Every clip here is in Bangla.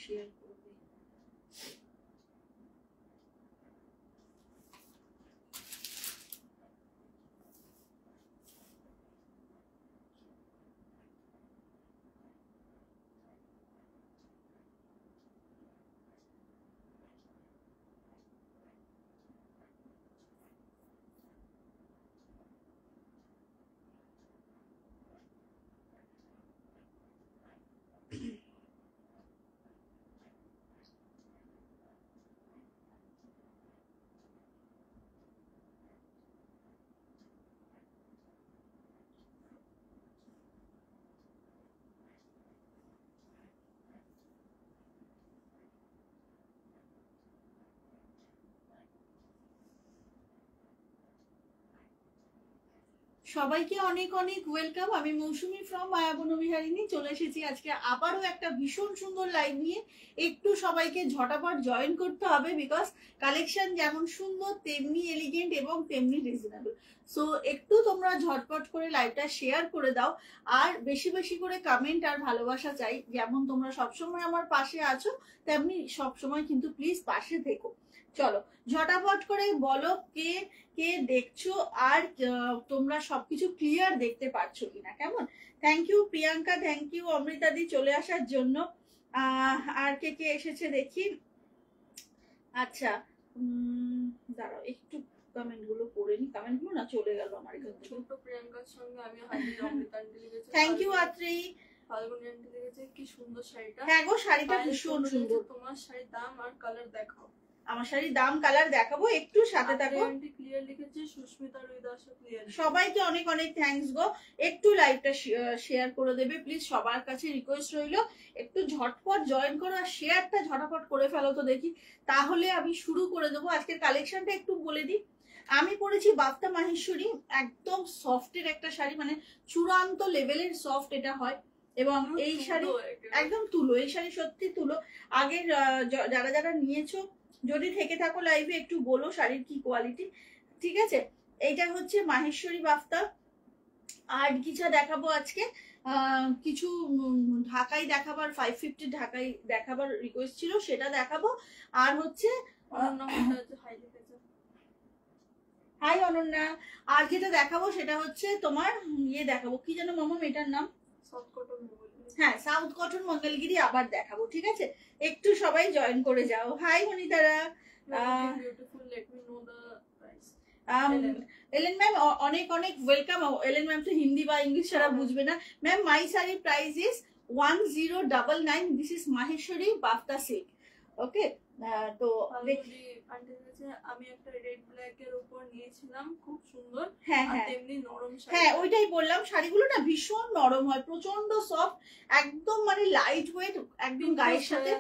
শেয়ার করবে। সবাইকে অনেক অনেক ওয়েলকাম। আমি মৌসুমী ফ্রম মায়াবনবিহারিণী চলে এসেছি আজকে আবারও একটা ভীষণ সুন্দর লাইভ নিয়ে। একটু সবাইকে ঝটাপট জয়েন করতে হবে, বিকজ কালেকশন যেমন সুন্দর তেমনি এলিগেন্ট এবং তেমনি রিজনেবল। সো একটু তোমরা ঝটপট করে লাইভটা শেয়ার করে দাও, আর বেশি বেশি করে কমেন্ট আর ভালোবাসা চাই। যেমন তোমরা সবসময় আমার পাশে আছো তেমনি সবসময় কিন্তু প্লিজ পাশে থেকো। চলো ঝটাপট করে বলো কে কে দেখছো, আর তোমরা সবকিছু ক্লিয়ার দেখতে পাচ্ছ কিনা। কেমন? Thank you Priyanka, thank you অমৃতাদি চলে আসার জন্য। আর কে কে এসেছে দেখি। আচ্ছা দাঁড়াও একটু কমেন্ট গুলো পড়ে নি। কমেন্ট গুলো না চলে গেল আমার এখান থেকে। ছোট প্রিয়াঙ্কার সঙ্গে আমি হাজির অমৃতা আন্টি লিখেছে। Thank you Atri. Falguni aunty লিখেছে কি সুন্দর শাড়িটা। হ্যাঁ গো শাড়িটা ভীষণ সুন্দর। তোমার শাড়ির দাম আর কালার দেখাও। আমার শাড়ির দাম কালার দেখাবো, একটু সাথে থাকো। আন্টি ক্লিয়ার লিখেছে, সুস্মিতা রুইদাসও ক্লিয়ার। সবাইকে অনেক অনেক থ্যাঙ্কস গো। একটু লাইভটা শেয়ার করে দেবে প্লিজ, সবার কাছে রিকোয়েস্ট রইলো। একটু ঝটপট জয়েন করো আর শেয়ারটা ঝটপট করে ফেলো তো দেখি, তাহলে আমি শুরু করে দেবো। আজকের কালেকশনটা একটু বলে দিই। আমি পরেছি বাফতা মাহেশ্বরী, একদম সফটের একটা শাড়ি, মানে চূড়ান্ত লেভেলের সফট এটা হয়। এবং এই শাড়ি একদম তুলো, এই শাড়ি সত্যি তুলো। আগের যারা যারা নিয়েছো যদি থেকে থাকো লাইভে একটু বলো শাড়ির কি কোয়ালিটি, ঠিক আছে? এইটা হচ্ছে মাহেশ্বরী বাফতা। আর কিছু দেখাবো আজকে, কিছু ঢাকাই দেখাবার, 550 ঢাকাই দেখাবার রিকোয়েস্ট ছিল, সেটা দেখাবো। আর হচ্ছে হাই অনন্যা। আর যেটা দেখাবো সেটা হচ্ছে তোমার ইয়ে দেখাবো, কি যেন মামা এটার নাম? হ্যাঁ সাউথ কটন মঙ্গলগিরি আবার দেখাবো, ঠিক আছে? একটু সবাই জয়েন করে যাও। হাই মনিতারা। এলেন ম্যাম অনেক অনেক ওয়েলকাম। এলেন ম্যাম তো হিন্দি বা ইংলিশ ছাড়া বুঝবে না। Ma'am my sari price is 1099। This is Maheshwari Bafta silk. Okay তো আমি একটা রেড ব্ল্যাক এর উপর নিয়েছিলাম, খুব সুন্দর। হ্যাঁ হ্যাঁ তেমনি নরম শাড়ি। হ্যাঁ ওইটাই বললাম, শাড়িগুলো না ভীষণ নরম হয়, প্রচন্ড সফট, একদম মানে লাইট ওয়েট, একদম গায়ের সাথে।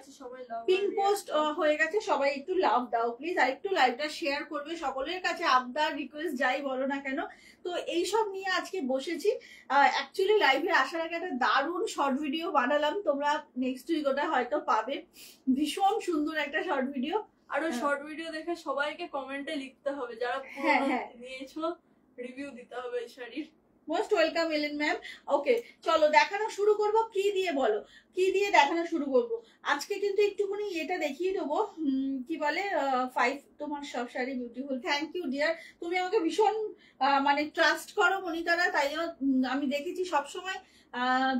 পিঙ্ক পোস্ট হয়ে গেছে, সবাই একটু লাভ দাও প্লিজ, আর একটু লাইভটা শেয়ার করবে। সকলের কাছে আবদার রিকোয়েস্ট যাই বলো না কেন। তো এইসব নিয়ে আজকে বসেছি। অ্যাকচুয়ালি লাইভে আসার আগে একটা দারুণ শর্ট ভিডিও বানালাম, তোমরা নেক্সট উইক ওটা হয়তো পাবে। ভীষণ সুন্দর একটা শর্ট ভিডিও। আরো শর্ট ভিডিও দেখে সবাইকে কমেন্টে লিখতে হবে, যারা নিয়েছো রিভিউ দিতে হবে এই শাড়ির। মোস্ট ওয়েলকাম এলেন ম্যাম। ওকে চলো দেখানো শুরু করব। কি দিয়ে বলো, কি দিয়ে দেখানো শুরু করব? আজকে কিন্তু একটুখানি এটা দেখিয়ে দেবো, কি বলে 5। তোমার সব sari beautiful. Thank you dear, তুমি আমাকে ভীষণ মানে ট্রাস্ট করো মনিতারা, তাই জন্য আমি দেখেছি সবসময়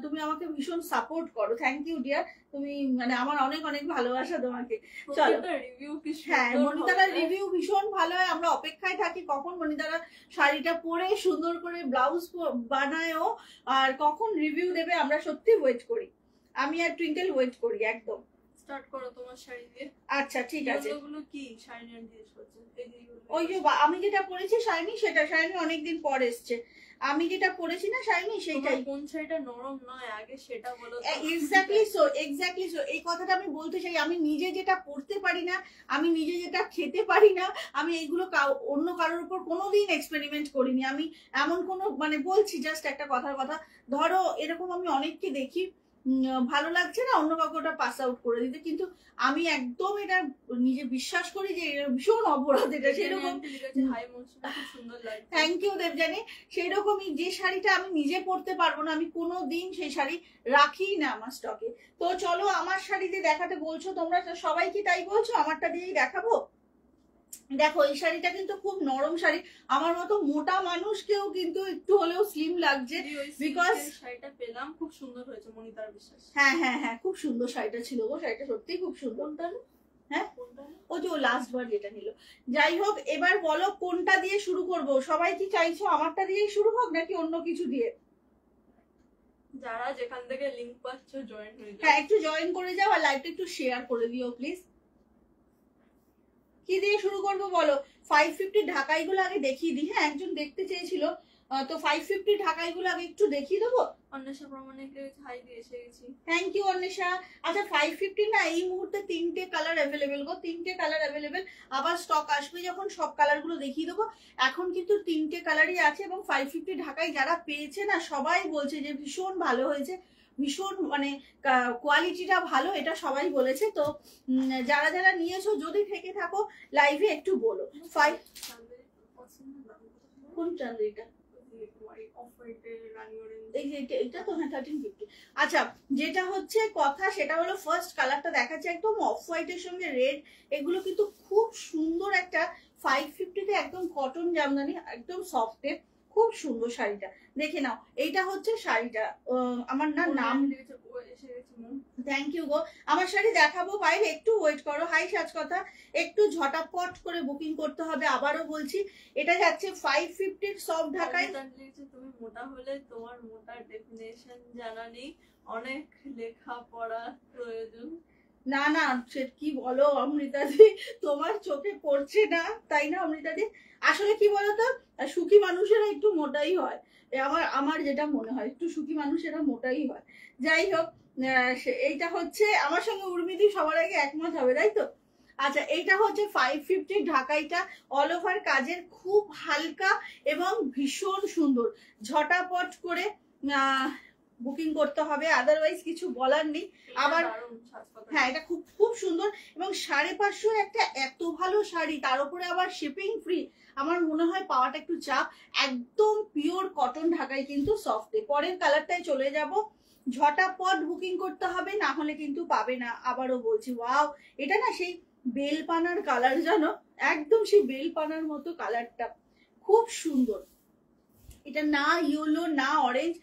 তুমি আমাকে ভীষণ সাপোর্ট করো। থ্যাংক ইউ ডিয়ার, তুমি মানে আমার অনেক অনেক ভালোবাসা তোমাকে। চলো হ্যাঁ মনিতারার রিভিউ ভীষণ ভালো হয়, আমরা অপেক্ষায় থাকি কখন মনিতারা শাড়িটা পরে সুন্দর করে ব্লাউজ বানায় আর কখন রিভিউ দেবে। আমরা সত্যি ওয়েট করি, আমি আর টুইঙ্কেল ওয়েট করি একদম। স্টার্ট করো তোমার শাড়ি দিয়ে। আচ্ছা ঠিক আছে। এগুলো কি শাইনি জিজ্ঞেস করছে? ওই যে আমি যেটা পরেছি শাইনি, সেটা শাইনি অনেকদিন পর এসছে। আমি যেটা পরেছি না শাইনি সেইটাই। কোন শাড়িটা নরম নয় আগে সেটা বলো। এক্স্যাক্টলি সো, এক্স্যাক্টলি সো, এই কথাটা আমি বলতে চাই। আমি নিজে যেটা পড়তে পারি না, আমি নিজে যেটা খেতে পারি না, আমি এইগুলো অন্য কারোর উপর কোনোদিন এক্সপেরিমেন্ট করিনি। আমি এমন কোনো মানে বলছি জাস্ট একটা কথার কথা। ধরো এরকম আমি অনেককে দেখি ভালো লাগছে না অন্য কাউকে ওটা পাস আউট করে দিতে, কিন্তু আমি একদম এটা নিজে বিশ্বাস করি যে এটা ভীষণ অপরাধ। এটা সেরকম থ্যাংক ইউ দেবজানি। সেই রকমই যে শাড়িটা আমি নিজে পরতে পারবো না, আমি কোনো দিন সেই শাড়ি রাখি না আমার স্টকে। তো চলো আমার শাড়ি দিয়ে দেখাতে বলছো তোমরা, সবাই কি তাই বলছো? আমারটা দিয়েই দেখাবো। দেখো এই শাড়িটা কিন্তু খুব নরম শাড়ি, আমার মতো মোটা মানুষকেও কিন্তু একটু হলেও স্লিম লাগছে, বিকজ শাড়িটা পেলাম খুব সুন্দর হয়েছে মনিতার বিশ্বাস। হ্যাঁ হ্যাঁ হ্যাঁ, খুব সুন্দর শাড়িটা ছিল গো, শাড়িটা সত্যিই খুব সুন্দর। হ্যাঁ ও যে ও লাস্ট বার যেটা নিল। যাই হোক, এবার বলো কোনটা দিয়ে শুরু করব? সবাই কি চাইছো আমারটা দিয়েই শুরু হোক নাকি অন্য কিছু দিয়ে? যারা যেখান থেকে লিংক পাচ্ছ জয়েন হয়ে যাও। হ্যাঁ একটু জয়েন করে যাও আর লাইভটা একটু শেয়ার করে দিও প্লিজ। কি দিয়ে শুরু করবো বলো? 550 ঢাকাইগুলো আগে দেখিয়ে দিই। হ্যাঁ একজন দেখতে চেয়েছিল, তো 550 ঢাকাইগুলো আগে একটু দেখিয়ে দেবো। অন্বেষা প্রমাণিকে হাই দিয়ে এসে গেছি। Thank you Anwesha. আচ্ছা 550 না এই মুহূর্তে 3টে কালার অ্যাভেলেবেল গো, 3টে কালার অ্যাভেলেবেল। আবার স্টক আসবে যখন সব কালারগুলো দেখিয়ে দেবো। এখন কিন্তু 3টে কালারই আছে, এবং 550 ঢাকাই যারা পেয়েছে না সবাই বলছে যে ভীষণ ভালো হয়েছে, ভীষণ মানে কোয়ালিটিটা ভালো, এটা সবাই বলেছে। তো যারা যারা নিয়েছো যদি থেকে থাকো লাইভে একটু বলো। কোন চান্দ্রিটা? এটা তো হ্যাঁ 1350। আচ্ছা যেটা হচ্ছে কথা সেটা হলো ফার্স্ট কালারটা দেখাচ্ছে একদম অফ হোয়াইটের সঙ্গে রেড, এগুলো কিন্তু খুব সুন্দর একটা 550-তে একদম কটন জামদানি, একদম সফটে খুব সুন্দর শাড়িটা দেখে নাও। এইটা হচ্ছে শাড়িটা, আমার না নাম থ্যাংক ইউ গো। আমার শাড়ি দেখাবো বাইরে, একটু ওয়েট করো। হাই সাজকথা, একটু ঝটাপট করে বুকিং করতে হবে। আবারও বলছি এটা যাচ্ছে 550 সফট ঢাকায়। তুমি মোটা হলে তোমার মোটার ডেফিনেশন জানা নেই, অনেক লেখাপড়া প্রয়োজন। না না সে কি বলো অমৃতাদি, তোমার চোখে পড়ছে না তাই না অমৃতাদি? আসলে কি বলতো, সুখী মানুষেরা একটু মোটাই হয়, আমার যেটা মনে হয় একটু সুখী মানুষেরা মোটাই হয়। যাই হোক, এইটা হচ্ছে আমার সঙ্গে উর্মিদি সবার আগে একমত হবে তাই তো। আচ্ছা এইটা হচ্ছে 550 ঢাকাইটা, অল ওভার কাজের, খুব হালকা এবং ভীষণ সুন্দর। ঝটাপট করে বুকিং করতে হবে, আদারওয়াইজ কিছু বলার নেই। আবার হ্যাঁ এটা খুব খুব সুন্দর, এবং 550 একটা এত ভালো শাড়ি, তার উপরে আবার শিপিং ফ্রি, আমার মনে হয় পাওয়াটা একটু চাপ। একদম পিওর কটন ঢাকাই কিন্তু সফটে। পরের কালারটাই চলে যাব, ঝটাপট বুকিং করতে হবে না হলে কিন্তু পাবে না। আবারও বলছি ওয়াও, এটা না সেই বেলপানার কালার জানো, একদম সেই বেলপানার মতো কালারটা, খুব সুন্দর। এটা না ইয়েলো না অরেঞ্জ,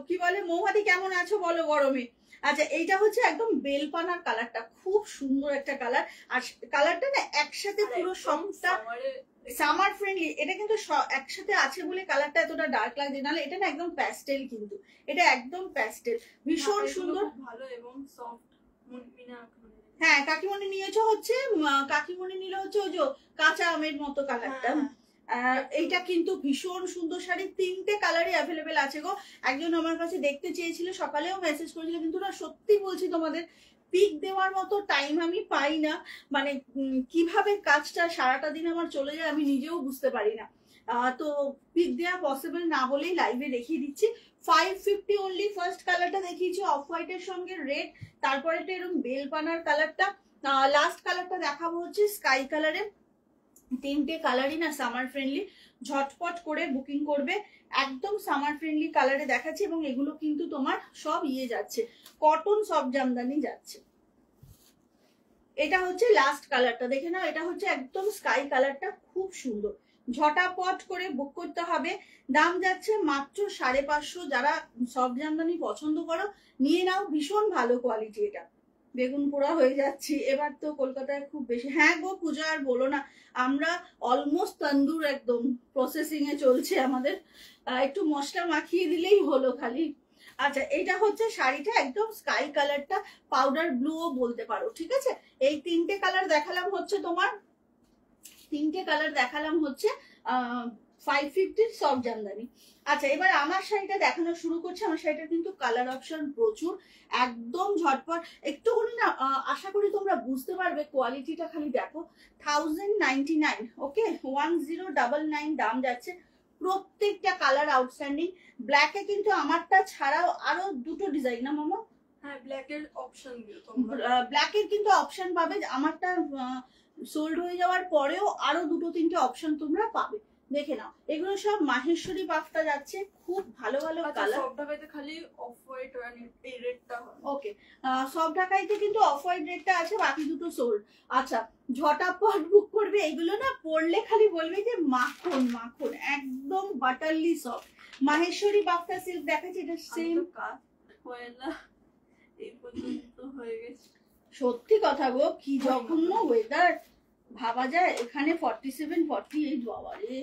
কি বলে মৌহাদি কেমন আছো বলো গরমে। আচ্ছা এইটা হচ্ছে একদম বেলপানার কালারটা, খুব সুন্দর একটা কালার, আর কালারটা না একসাথে পুরো সবটা সামার ফ্রেন্ডলি। এটা কিন্তু একসাথে আছে বলে কালারটা এতটা ডার্ক লাগছে, নাহলে এটা না একদম প্যাস্টেল, কিন্তু এটা একদম প্যাস্টেল, ভীষণ সুন্দর ভালো এবং সফট। হ্যাঁ কাকিমণি নিয়েছো হচ্ছে, কাকিমণি নিলে হচ্ছে ওই যে কাঁচা আমের মতো কালারটা। এইটা কিন্তু ভীষণ সুন্দর শাড়ি, 3টে কালারই অ্যাভেলেবেল আছে গো। একজন আমার কাছে দেখতে চেয়েছিল, সকালেও মেসেজ করেছিল, কিন্তু না সত্যি বলছি তোমাদের পিক দেওয়ার মতো টাইম আমি পাই না, মানে কিভাবে কাজটা সারাটা দিন আমার চলে যায় আমি নিজেও বুঝতে পারি না। তো পিক দেওয়া পসিবল না বলেই লাইভে দেখিয়ে দিচ্ছি। 550 অনলি। ফার্স্ট কালারটা দেখিয়েছি অফ হোয়াইটের সঙ্গে রেড, তারপরে এটা এরকম বেলপানার কালারটা, লাস্ট কালারটা দেখাবো হচ্ছে স্কাই কালারের। 3টে কালারই না সামার ফ্রেন্ডলি, ঝটপট করে বুকিং করবে, একদম সামার ফ্রেন্ডলি কালারে দেখাচ্ছি, এবং এগুলো কিন্তু তোমার সব ইয়ে যাচ্ছে, কটন সব জামদানি যাচ্ছে। এটা হচ্ছে লাস্ট কালারটা দেখে নাও, এটা হচ্ছে একদম স্কাই কালারটা, খুব সুন্দর। ঝটাপট করে বুক করতে হবে, দাম যাচ্ছে মাত্র 550। যারা সব জামদানি পছন্দ করো নিয়ে নাও, ভীষণ ভালো কোয়ালিটি। এটা বেগুন পোড়া হয়ে যাচ্ছি এবার তো কলকাতায় খুব বেশি। হ্যাঁ গো পূজা আর বলো না, আমরা অলমোস্ট তন্দুর একদম প্রসেসিং এ চলছে আমাদের, একটু মশলা মাখিয়ে দিলেই হলো খালি। আচ্ছা এইটা হচ্ছে শাড়িটা একদম স্কাই কালারটা, পাউডার ব্লুও বলতে পারো, ঠিক আছে। এই 3টে কালার দেখালাম হচ্ছে তোমার, 3টে কালার দেখালাম হচ্ছে 550 সব জামদানি। আচ্ছা এবার আমার শাড়িটা দেখানো শুরু করছে। আমার শাড়িটা কিন্তু কালার অপশন প্রচুর, একদম ঝটপট। একটুখানি না আশা করি তোমরা বুঝতে পারবে, কোয়ালিটিটা খালি দেখো। 1099, ওকে 1099 দাম যাচ্ছে, প্রত্যেকটা কালার আউটস্ট্যান্ডিং। ব্ল্যাকে কিন্তু আমারটা ছাড়াও আরো দুটো ডিজাইন না মামা? হ্যাঁ, ব্ল্যাকের অপশন দিও তোমরা। ব্ল্যাকের কিন্তু অপশন পাবে, আমারটা সোল্ড হয়ে যাওয়ার পরেও আরো দুটো তিনটে অপশন তোমরা পাবে, দেখে নাও। এগুলো সব মাহেশ্বরী বাফটা যাচ্ছে, খুব ভালো ভালো কালার। সব ঢাকাইতে খালি অফ হোয়াইট আর এই রেডটা হয়। ওকে, সব ঢাকাইতে কিন্তু অফ হোয়াইট রেডটা আছে, বাকি দুটো সোল্ড। আচ্ছা, ঝটাপট বুক করবে। এগুলো না পরলে খালি বলবে যে মাখন মাখন, একদম বাটারলি সফট। মাহেশ্বরী বাফটা সিল্ক দেখাচ্ছি, এটা সেম পয়লা এই পর্যন্ত হয়ে গেছে। সত্যি কথা গো, কি জঘন্য ওয়েদার। ভাবা যায় এখানে 47 48, বাবা রে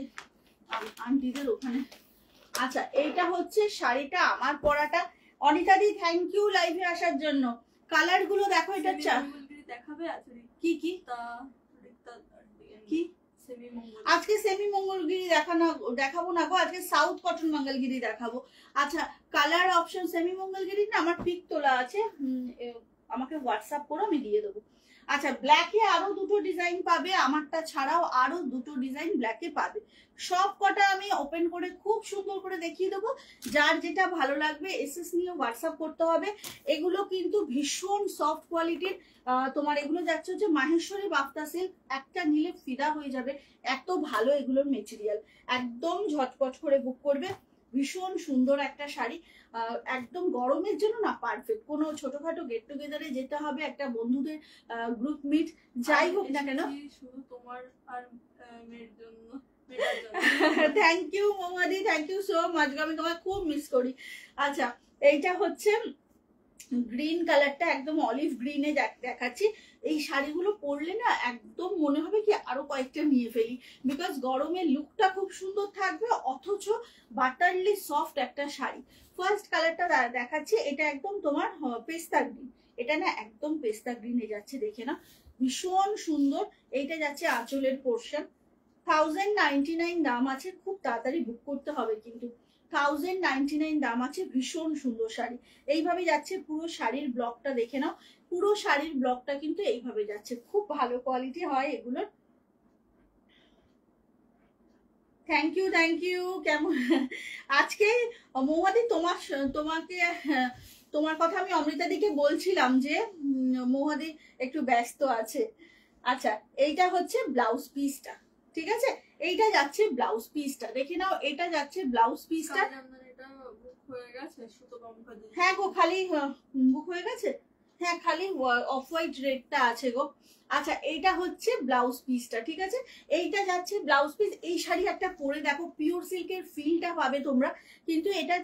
আন্টিদের ওখানে। আচ্ছা, এইটা হচ্ছে শাড়িটা আমার পরাটা। অনিতা দি থ্যাংক ইউ লাইভে আসার জন্য। কালার গুলো দেখো, এটা দেখাবে আছে কি কি কি আজকে সেমি মঙ্গলগিরি দেখাবো না গো, আজকে সাউথ কটন মঙ্গলগিরি দেখাবো। আচ্ছা, কালার অপশন সেমি মঙ্গলগিরি না আমার পিক তোলা আছে, আমাকে হোয়াটসঅ্যাপ করো, আমি দিয়ে দেবো। আচ্ছা, ব্ল্যাকে আরো দুটো ডিজাইন পাবে, আমারটা ছাড়াও আরো দুটো ডিজাইন ব্ল্যাকে পাবে। সব কটা আমি ওপেন করে খুব সুন্দর করে দেখিয়ে দেবো, যার যেটা ভালো লাগবে এসএস নিয়ে হোয়াটসঅ্যাপ করতে হবে। এগুলো কিন্তু ভীষণ সফট কোয়ালিটির, তোমার এগুলো যাচ্ছে হচ্ছে মাহেশ্বরী বাফতা সিল্ক, একটা নিলে ফিদা হয়ে যাবে, এত ভালো এগুলোর মেটেরিয়াল। একদম ঝটপট করে বুক করবে, ভীষণ সুন্দর একটা শাড়ি, একদম গরমের জন্য না পারফেক্ট। কোনো ছোটখাটো গেট টুগেদারে যেতে হবে, একটা বন্ধুদের গ্রুপ মিট যাই হোক না কেন, শুধু তোমার আর মেয়ের জন্য। থ্যাংক ইউ মোমাদি, থ্যাংক ইউ সো মাচ, আমি তোমায় খুব মিস করি। আচ্ছা, এইটা হচ্ছে গ্রিন কালারটা, একদম অলিভ গ্রিনে দেখাচ্ছি। এই শাড়িগুলো পরলে না একদম মনে হবে কি আরো কয়েকটা নিয়ে ফেলি, বিকজ গরমের লুকটা খুব সুন্দর থাকবে, অথচ বাটারলি সফট একটা শাড়ি। ফার্স্ট কালারটা দেখাচ্ছি, এটা একদম তোমার পেস্তা গ্রিন, এটা না একদম পেস্তা গ্রিনে যাচ্ছে, দেখে না ভীষণ সুন্দর। এইটা যাচ্ছে আঁচলের পোর্শন, 1099 দাম আছে, খুব তাড়াতাড়ি বুক করতে হবে কিন্তু। 1099 দাম আছে, ভীষণ সুন্দর শাড়ি। এইভাবে যাচ্ছে পুরো শাড়ির ব্লকটা, দেখে নাও পুরো শাড়ির ব্লকটা কিন্তু এইভাবে যাচ্ছে, খুব ভালো কোয়ালিটি হয় এগুলোর। Thank you thank you. কেমন আজকে মৌমাদি, তোমাকে তোমার কথা আমি অমৃতা দিকে বলছিলাম যে মৌমাদি একটু ব্যস্ত আছে। আচ্ছা, এইটা হচ্ছে ব্লাউজ পিসটা, ঠিক আছে, এইটা যাচ্ছে ব্লাউজ পিসটা, দেখে নাও, এটা যাচ্ছে ব্লাউজ পিসটা। হ্যাঁ গো, খালি বুক হয়ে গেছে, হ্যাঁ খালি অফ হোয়াইট রেডটা আছে গো। আচ্ছা, এইটা হচ্ছে ব্লাউজ পিসটা, ঠিক আছে, এইটা যাচ্ছে ব্লাউজ পিস। এই শাড়ি একটা পরে দেখো, পিওর সিল্কের ফিলটা পাবে তোমরা, কিন্তু এটা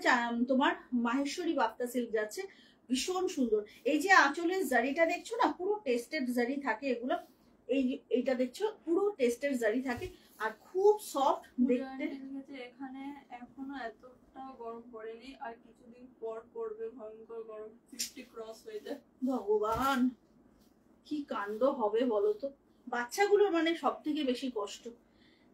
তোমার মাহেশ্বরী বাফতা সিল্ক যাচ্ছে, ভীষণ সুন্দর। এই যে আঁচলের জারিটা দেখছো না, পুরো টেস্টেড জারি থাকে এগুলো, এইটা দেখছো পুরো টেস্টেড জারি থাকে, আর খুব সফট দেখতে। এখানে এখনো এতটা গরম পড়েনি, আর কিছুদিন পর পড়বে ভয়ঙ্কর গরম, 50 ক্রস হয়ে যায়। ভগবান, কি কাণ্ড হবে বলতো, বাচ্চাগুলোর মানে সব থেকে বেশি কষ্ট।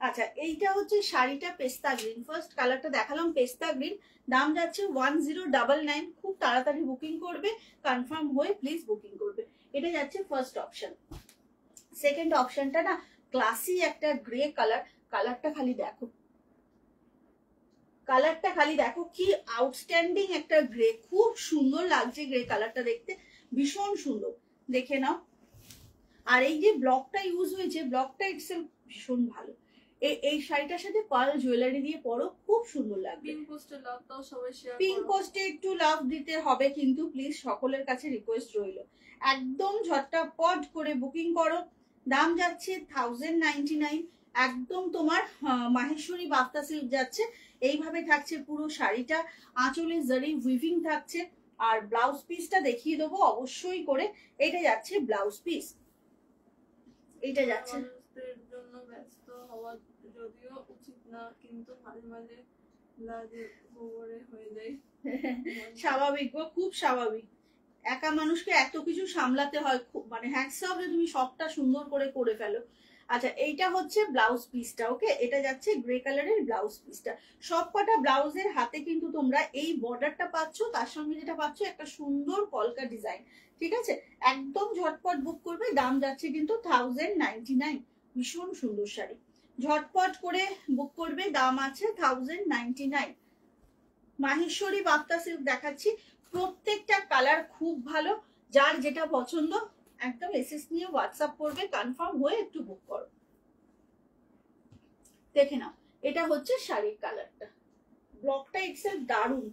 আচ্ছা, এইটা হচ্ছে শাড়িটা পেস্তা গ্রিন, ফার্স্ট কালারটা দেখালাম পেস্তা গ্রিন, দাম যাচ্ছে 1099। খুব তাড়াতাড়ি বুকিং করবে, কনফার্ম হয়ে প্লিজ বুকিং করবে। এটা যাচ্ছে ফার্স্ট অপশন। সেকেন্ড অপশনটা না ক্লাসি একটা গ্রে কালার, কালারটা খালি দেখো, কালারটা খালি দেখো, কি আউটস্ট্যান্ডিং একটা গ্রে, খুব সুন্দর লাগছে গ্রে কালারটা দেখতে, ভীষণ সুন্দর, দেখে নাও। আর এই যে ব্লকটা ইউজ হয়েছে, ব্লকটা ইটসেলফ ভীষণ ভালো। এই শাড়িটার সাথে পার্ল জুয়েলারি দিয়ে পরো, খুব সুন্দর লাগবে। পিঙ্ক পোস্টে লাভ দাও, সবাই শেয়ার করো। পিঙ্ক পোস্টে একটু লাভ দিতে হবে কিন্তু, প্লিজ সকলের কাছে রিকোয়েস্ট রইল, একদম ঝটপট করে বুকিং করো। দাম যাচ্ছে 1099, একদম তোমার মাহেশ্বরী বাফতা সিল্ক যাচ্ছে। এইভাবে থাকছে পুরো শাড়িটা, আঁচলে জারি উইভিং থাকছে, আর ব্লাউজ পিসটা দেখিয়ে দেবো অবশ্যই করে। এটা যাচ্ছে ব্লাউজ পিস, এটা যাচ্ছে। জন্য ব্যস্ত হওয়া যদিও উচিত না, কিন্তু মাঝে মাঝে লাগে হয়ে যায়। স্বাভাবিক গো, খুব স্বাভাবিক, একা মানুষকে এত কিছু সামলাতে হয়, মানে হ্যাটস অফ যে তুমি সবটা সুন্দর করে করে ফেলো। আচ্ছা, এইটা হচ্ছে ব্লাউজ পিসটা, ওকে, এটা যাচ্ছে গ্রে কালারের ব্লাউজ পিসটা। সব কটা ব্লাউজের হাতে কিন্তু তোমরা এই বর্ডারটা পাচ্ছ, তার সঙ্গে যেটা পাচ্ছ একটা সুন্দর কলকা ডিজাইন, ঠিক আছে, একদম ঝটপট বুক করবে। দাম যাচ্ছে কিন্তু 1099, ভীষণ সুন্দর শাড়ি, ঝটপট করে বুক করবে, দাম আছে 1099। মাহেশ্বরী বাপ্তা সিল্ক দেখাচ্ছি, প্রত্যেকটা কালার খুব ভালো। যার যেটা পছন্দ একদম এসএস নিয়ে হোয়াটসঅ্যাপ করবে, কনফার্ম হয়ে একটু বুক করো। দেখে নাও, এটা হচ্ছে শাড়ির কালারটা, ব্লকটা এক্সেল দারুন।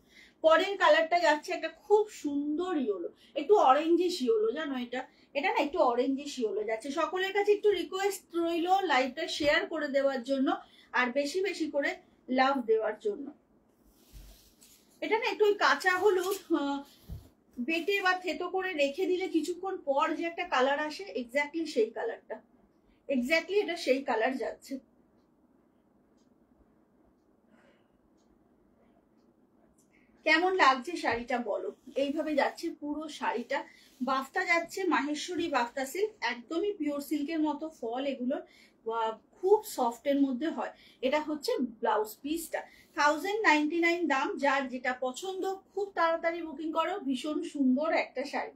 পরের কালারটা যাচ্ছে একটা খুব সুন্দর ইয়েলো, একটু অরেঞ্জিশ ইয়েলো, জানো এটা এটা না একটু অরেঞ্জিশ ইয়েলো যাচ্ছে। সকলের কাছে একটু রিকোয়েস্ট রইলো লাইভটা শেয়ার করে দেওয়ার জন্য আর বেশি বেশি করে লাভ দেওয়ার জন্য। এটা না একটু ওই কাঁচা হলুদ বেটে বা থেতো করে রেখে দিলে কিছুক্ষণ পর যে একটা কালার আসে, এক্স্যাক্টলি সেই কালারটা, এক্স্যাক্টলি এটা সেই কালার যাচ্ছে। কেমন লাগছে শাড়িটা বলো। এইভাবে যাচ্ছে পুরো শাড়িটা, বাফতা যাচ্ছে মাহেশ্বরী বাফতা সিল্ক, একদমই পিওর সিল্কের মতো ফল এগুলোর, খুব সফটের মধ্যে হয়। এটা হচ্ছে ব্লাউজ পিসটা, 1099 দাম। যার যেটা পছন্দ খুব তাড়াতাড়ি বুকিং করো, ভীষণ সুন্দর একটা শাড়ি।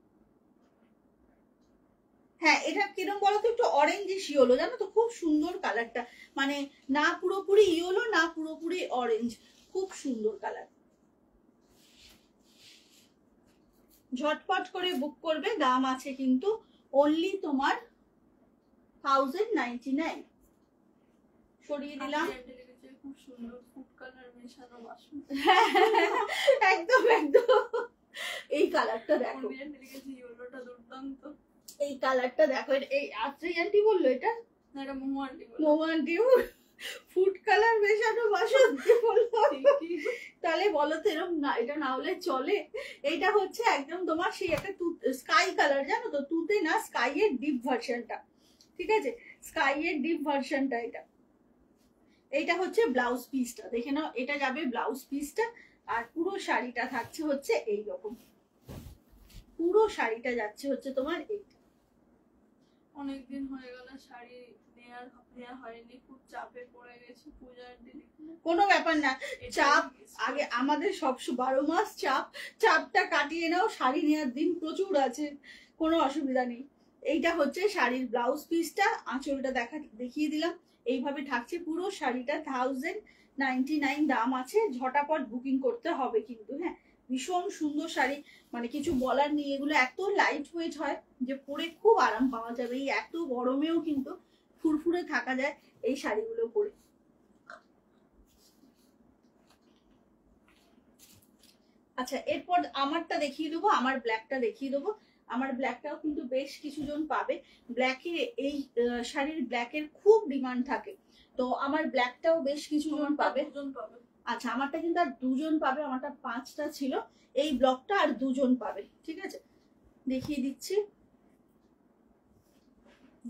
হ্যাঁ, এটা কিরম বলো তো, একটু অরেঞ্জিশ ইয়েলো, জানো তো, খুব সুন্দর কালারটা, মানে না পুরোপুরি ইয়েলো না পুরোপুরি অরেঞ্জ, খুব সুন্দর কালার। ঝটপট করে বুক করবে, দাম আছে কিন্তু অনলি তোমার 1099। সরিয়ে দিলাম। খুব সুন্দর ফুড কালার মেশানো বাসন। একদম একদম, এই কালারটা দেখো, ইয়েলোটা দুর্দান্ত। এই কালারটা দেখো, এই আত্রি আন্টি বললো এটা, না এটা মোমো আন্টি বললো। মোমো আন্টি ফুড কালার মেশানো বাসন বললো। তাহলে বলো তো এরকম না, এটা না হলে চলে। এইটা হচ্ছে একদম তোমার সেই একটা স্কাই কালার, জানো তো, তুতে না, স্কাই এর ডিপ ভার্সনটা, ঠিক আছে, স্কাই এর ডিপ ভার্সনটা এটা। এইটা হচ্ছে ব্লাউজ পিসটা, দেখে নাও, এটা যাবে ব্লাউজ পিসটা। আর পুরো শাড়িটা থাকছে হচ্ছে এইরকম, পুরো শাড়িটা যাচ্ছে হচ্ছে তোমার এইটা। অনেকদিন হয়ে গেল শাড়ি নেওয়া হয়নি, খুব চাপে পড়ে গেছি পূজার দিনে। কোনো ব্যাপার না, চাপ আগে আমাদের সব 12 মাস চাপটা কাটিয়ে নাও, শাড়ি নেওয়ার দিন প্রচুর আছে, কোনো অসুবিধা নেই। এইটা হচ্ছে শাড়ির ব্লাউজ পিসটা, আঁচলটা দেখিয়ে দিলাম। এইভাবে থাকছে পুরো শাড়িটা, 1099 দাম আছে। ঝটাপট বুকিং করতে হবে কিন্তু, হ্যাঁ, ভীষণ সুন্দর শাড়ি, মানে কিছু বলার নেই। এগুলো এত লাইট ওয়েট হয় যে পরে খুব আরাম পাওয়া যাবে, এই এত গরমেও কিন্তু ফুরফুরে থাকা যায় এই শাড়িগুলো পরে। আচ্ছা, এরপর আমারটা দেখিয়ে দেবো, আমার ব্ল্যাকটা দেখিয়ে দেবো। আমার ব্ল্যাকটাও কিন্তু বেশ কিছু জন পাবে, ব্ল্যাকে এই শাড়ির ব্ল্যাকের খুব ডিমান্ড থাকে, তো আমার ব্ল্যাকটাও বেশ কিছু জন পাবে। আচ্ছা, আমারটা কিন্তু আর 2 জন পাবে, আমারটা 5টা ছিল, এই ব্লকটা আর 2 জন পাবে, ঠিক আছে, দেখিয়ে দিচ্ছি,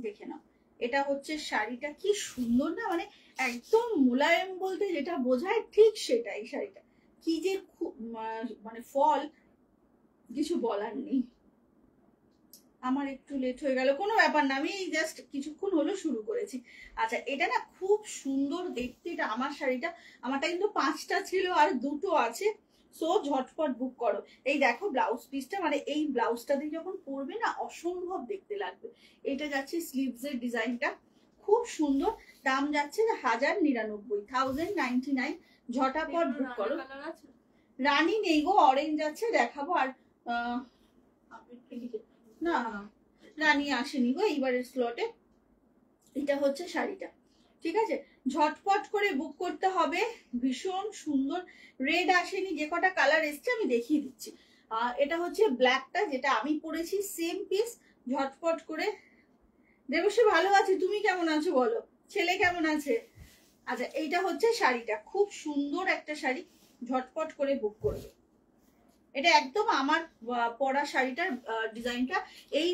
দেখে নাও। এটা হচ্ছে শাড়িটা, কি সুন্দর না, মানে একদম মোলায়েম বলতে যেটা বোঝায় ঠিক সেটা। এই শাড়িটা কি যে মানে ফল, কিছু বলার নেই। আমার একটু লেট হয়ে গেল, কোনো ব্যাপার না, আমি এই জাস্ট কিছুক্ষণ হলো শুরু করেছি। আচ্ছা, এটা না খুব সুন্দর দেখতে, এটা আমার শাড়িটা, আমারটা কিন্তু 5টা ছিল আর 2টো আছে, সো ঝটপট বুক করো। এই দেখো ব্লাউজ পিসটা, মানে এই ব্লাউজটা দিয়ে যখন পরবে না অসম্ভব দেখতে লাগবে। এটা যাচ্ছে স্লিভস এর ডিজাইনটা, খুব সুন্দর, দাম যাচ্ছে 1099, 1099। ঝটাপট বুক করো। রানী নেই গো, অরেঞ্জ আছে, দেখাবো। আর না, রানী আসেনি গো এইবারের স্লটে। এটা হচ্ছে শাড়িটা, ঠিক আছে, ঝটপট করে বুক করতে হবে, ভীষণ সুন্দর। রেড আসেনি, যে কটা কালার এসছে আমি দেখিয়ে দিচ্ছি। এটা হচ্ছে ব্ল্যাকটা, যেটা আমি পরেছি, সেম পিস। ঝটপট করে। দেবশ্রী ভালো আছি, তুমি কেমন আছো বলো, ছেলে কেমন আছে? আচ্ছা, এইটা হচ্ছে শাড়িটা, খুব সুন্দর একটা শাড়ি, ঝটপট করে বুক করবে। এটা একদম আমার পরা শাড়িটার ডিজাইনটা। এই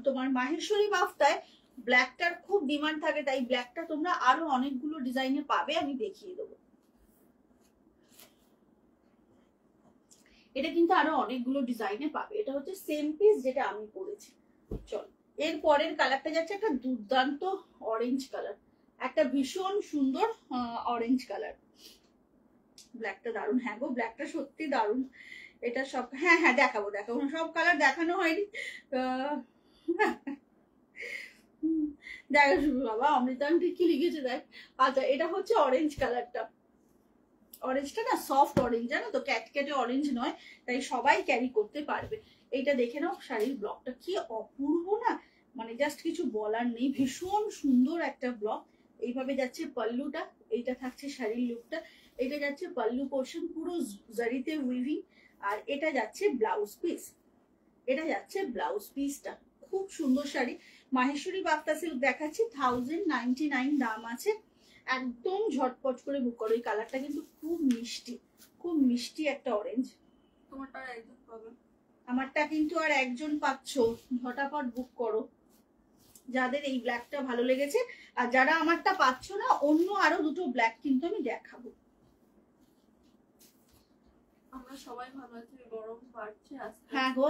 তোমার মাহেশ্বরী বাফতায় ব্ল্যাকটার খুব ডিমান্ড থাকে, তাই ব্ল্যাকটা তোমরা আরো অনেকগুলো ডিজাইনে পাবে, আমি দেখিয়ে দেবো। এটা কিন্তু আরো অনেকগুলো ডিজাইনে পাবে। এটা হচ্ছে সেম পিস যেটা আমি পরেছি। চল, এর পরের কালারটা যাচ্ছে একটা দুর্দান্ত অরেঞ্জ কালার, একটা ভীষণ সুন্দর অরেঞ্জ কালার। ব্ল্যাকটা দারুণ, হ্যাঁ গো ব্ল্যাকটা সত্যি দারুণ। এটা সব, হ্যাঁ হ্যাঁ দেখাবো, সব কালার দেখানো হয়নি। দেখ বাবা অমৃতা আন্টি কি লিখেছে দেখ। আচ্ছা এটা হচ্ছে অরেঞ্জ কালারটা, অরেঞ্জটা না সফট অরেঞ্জ, জানো তো, ক্যাটক্যাটে অরেঞ্জ নয়, তাই সবাই ক্যারি করতে পারবে। এইটা দেখে নাও, শাড়ির ব্লকটা কি অপূর্ব না, মানে জাস্ট কিছু বলার নেই, ভীষণ সুন্দর একটা ব্লক। এইভাবে যাচ্ছে পাল্লুটা, এইটা থাকছে শাড়ির লুকটা, এটা যাচ্ছে পাল্লু পোর্শন পুরো জারিতে উইভিং, আর এটা যাচ্ছে ব্লাউজ পিস, এটা যাচ্ছে ব্লাউজ পিসটা। খুব সুন্দর শাড়ি, মাহেশ্বরী বাফতা সিল্ক দেখাচ্ছি, 1099 দাম আছে। একদম ঝটপট করে বুক করো, এই কালারটা কিন্তু খুব মিষ্টি, খুব মিষ্টি একটা অরেঞ্জ। তোমারটা আর একজন পাবে, আমারটা কিন্তু আর একজন পাচ্ছ, ঝটাপট বুক করো যাদের এই ব্ল্যাকটা ভালো লেগেছে। আর যারা আমারটা পাচ্ছ না, অন্য আরো দুটো ব্ল্যাক কিন্তু আমি দেখাবো। আমরা সবাই ভালো আছি, গরম বাড়ছে আস্তে হ্যাঁ গো,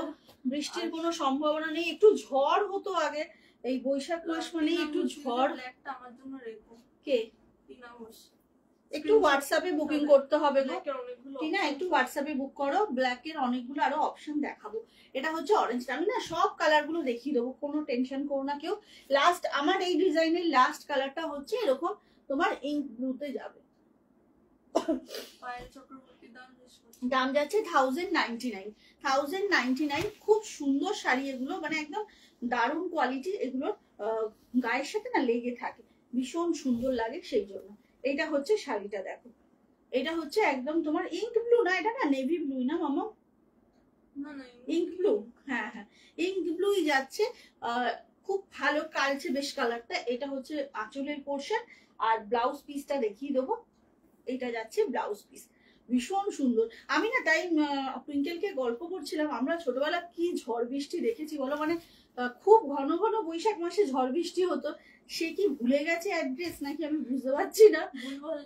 বৃষ্টির কোনো সম্ভাবনা নেই, একটু ঝড় হতো আগে, এই বৈশাখ মাস মানে একটু ঝড়। ব্ল্যাকটা আমার জন্য রেখো। কে? টিনা ঘোষ। একটু হোয়াটসঅ্যাপে বুকিং করতে হবে গো ব্ল্যাকের অনেকগুলো টিনা, একটু হোয়াটসঅ্যাপে বুক করো, ব্ল্যাকের অনেকগুলো আরো অপশন দেখাবো। এটা হচ্ছে অরেঞ্জটা, আমি না সব কালার গুলো দেখিয়ে দেবো, কোনো টেনশন করো না কেউ। লাস্ট আমার এই ডিজাইনের লাস্ট কালারটা হচ্ছে এরকম তোমার ইঙ্ক ব্লুতে যাবে। পায়েল চক্রবর্তীর দাম দাম যাচ্ছে 1099। খুব সুন্দর শাড়ি এগুলো, মানে একদম দারুণ কোয়ালিটি, এগুলো গায়ের সাথে না লেগে থাকে, ভীষণ সুন্দর লাগে সেই জন্য। এটা হচ্ছে শাড়িটা দেখো, এটা হচ্ছে একদম তোমার ইঙ্ক ব্লু না, এটা না নেভি ব্লু না মামা, ইঙ্ক ব্লু, হ্যাঁ হ্যাঁ ইঙ্ক ব্লুই যাচ্ছে। খুব ভালো কালচে বেশ কালারটা। এটা হচ্ছে আঁচলের পোর্শন, আর ব্লাউজ পিসটা দেখিয়ে দেবো, এটা যাচ্ছে ব্লাউজ পিস, ভীষণ সুন্দর। আমি না তাই টুইঙ্কেলকে গল্প করছিলাম, আমরা ছোটবেলা কি ঝড় বৃষ্টি দেখেছি বলো, মানে খুব ঘন ঘন বৈশাখ মাসে ঝড় বৃষ্টি হতো। সে কি ভুলে গেছে অ্যাড্রেস নাকি আমি বুঝতে পারছি না। ভুলভাল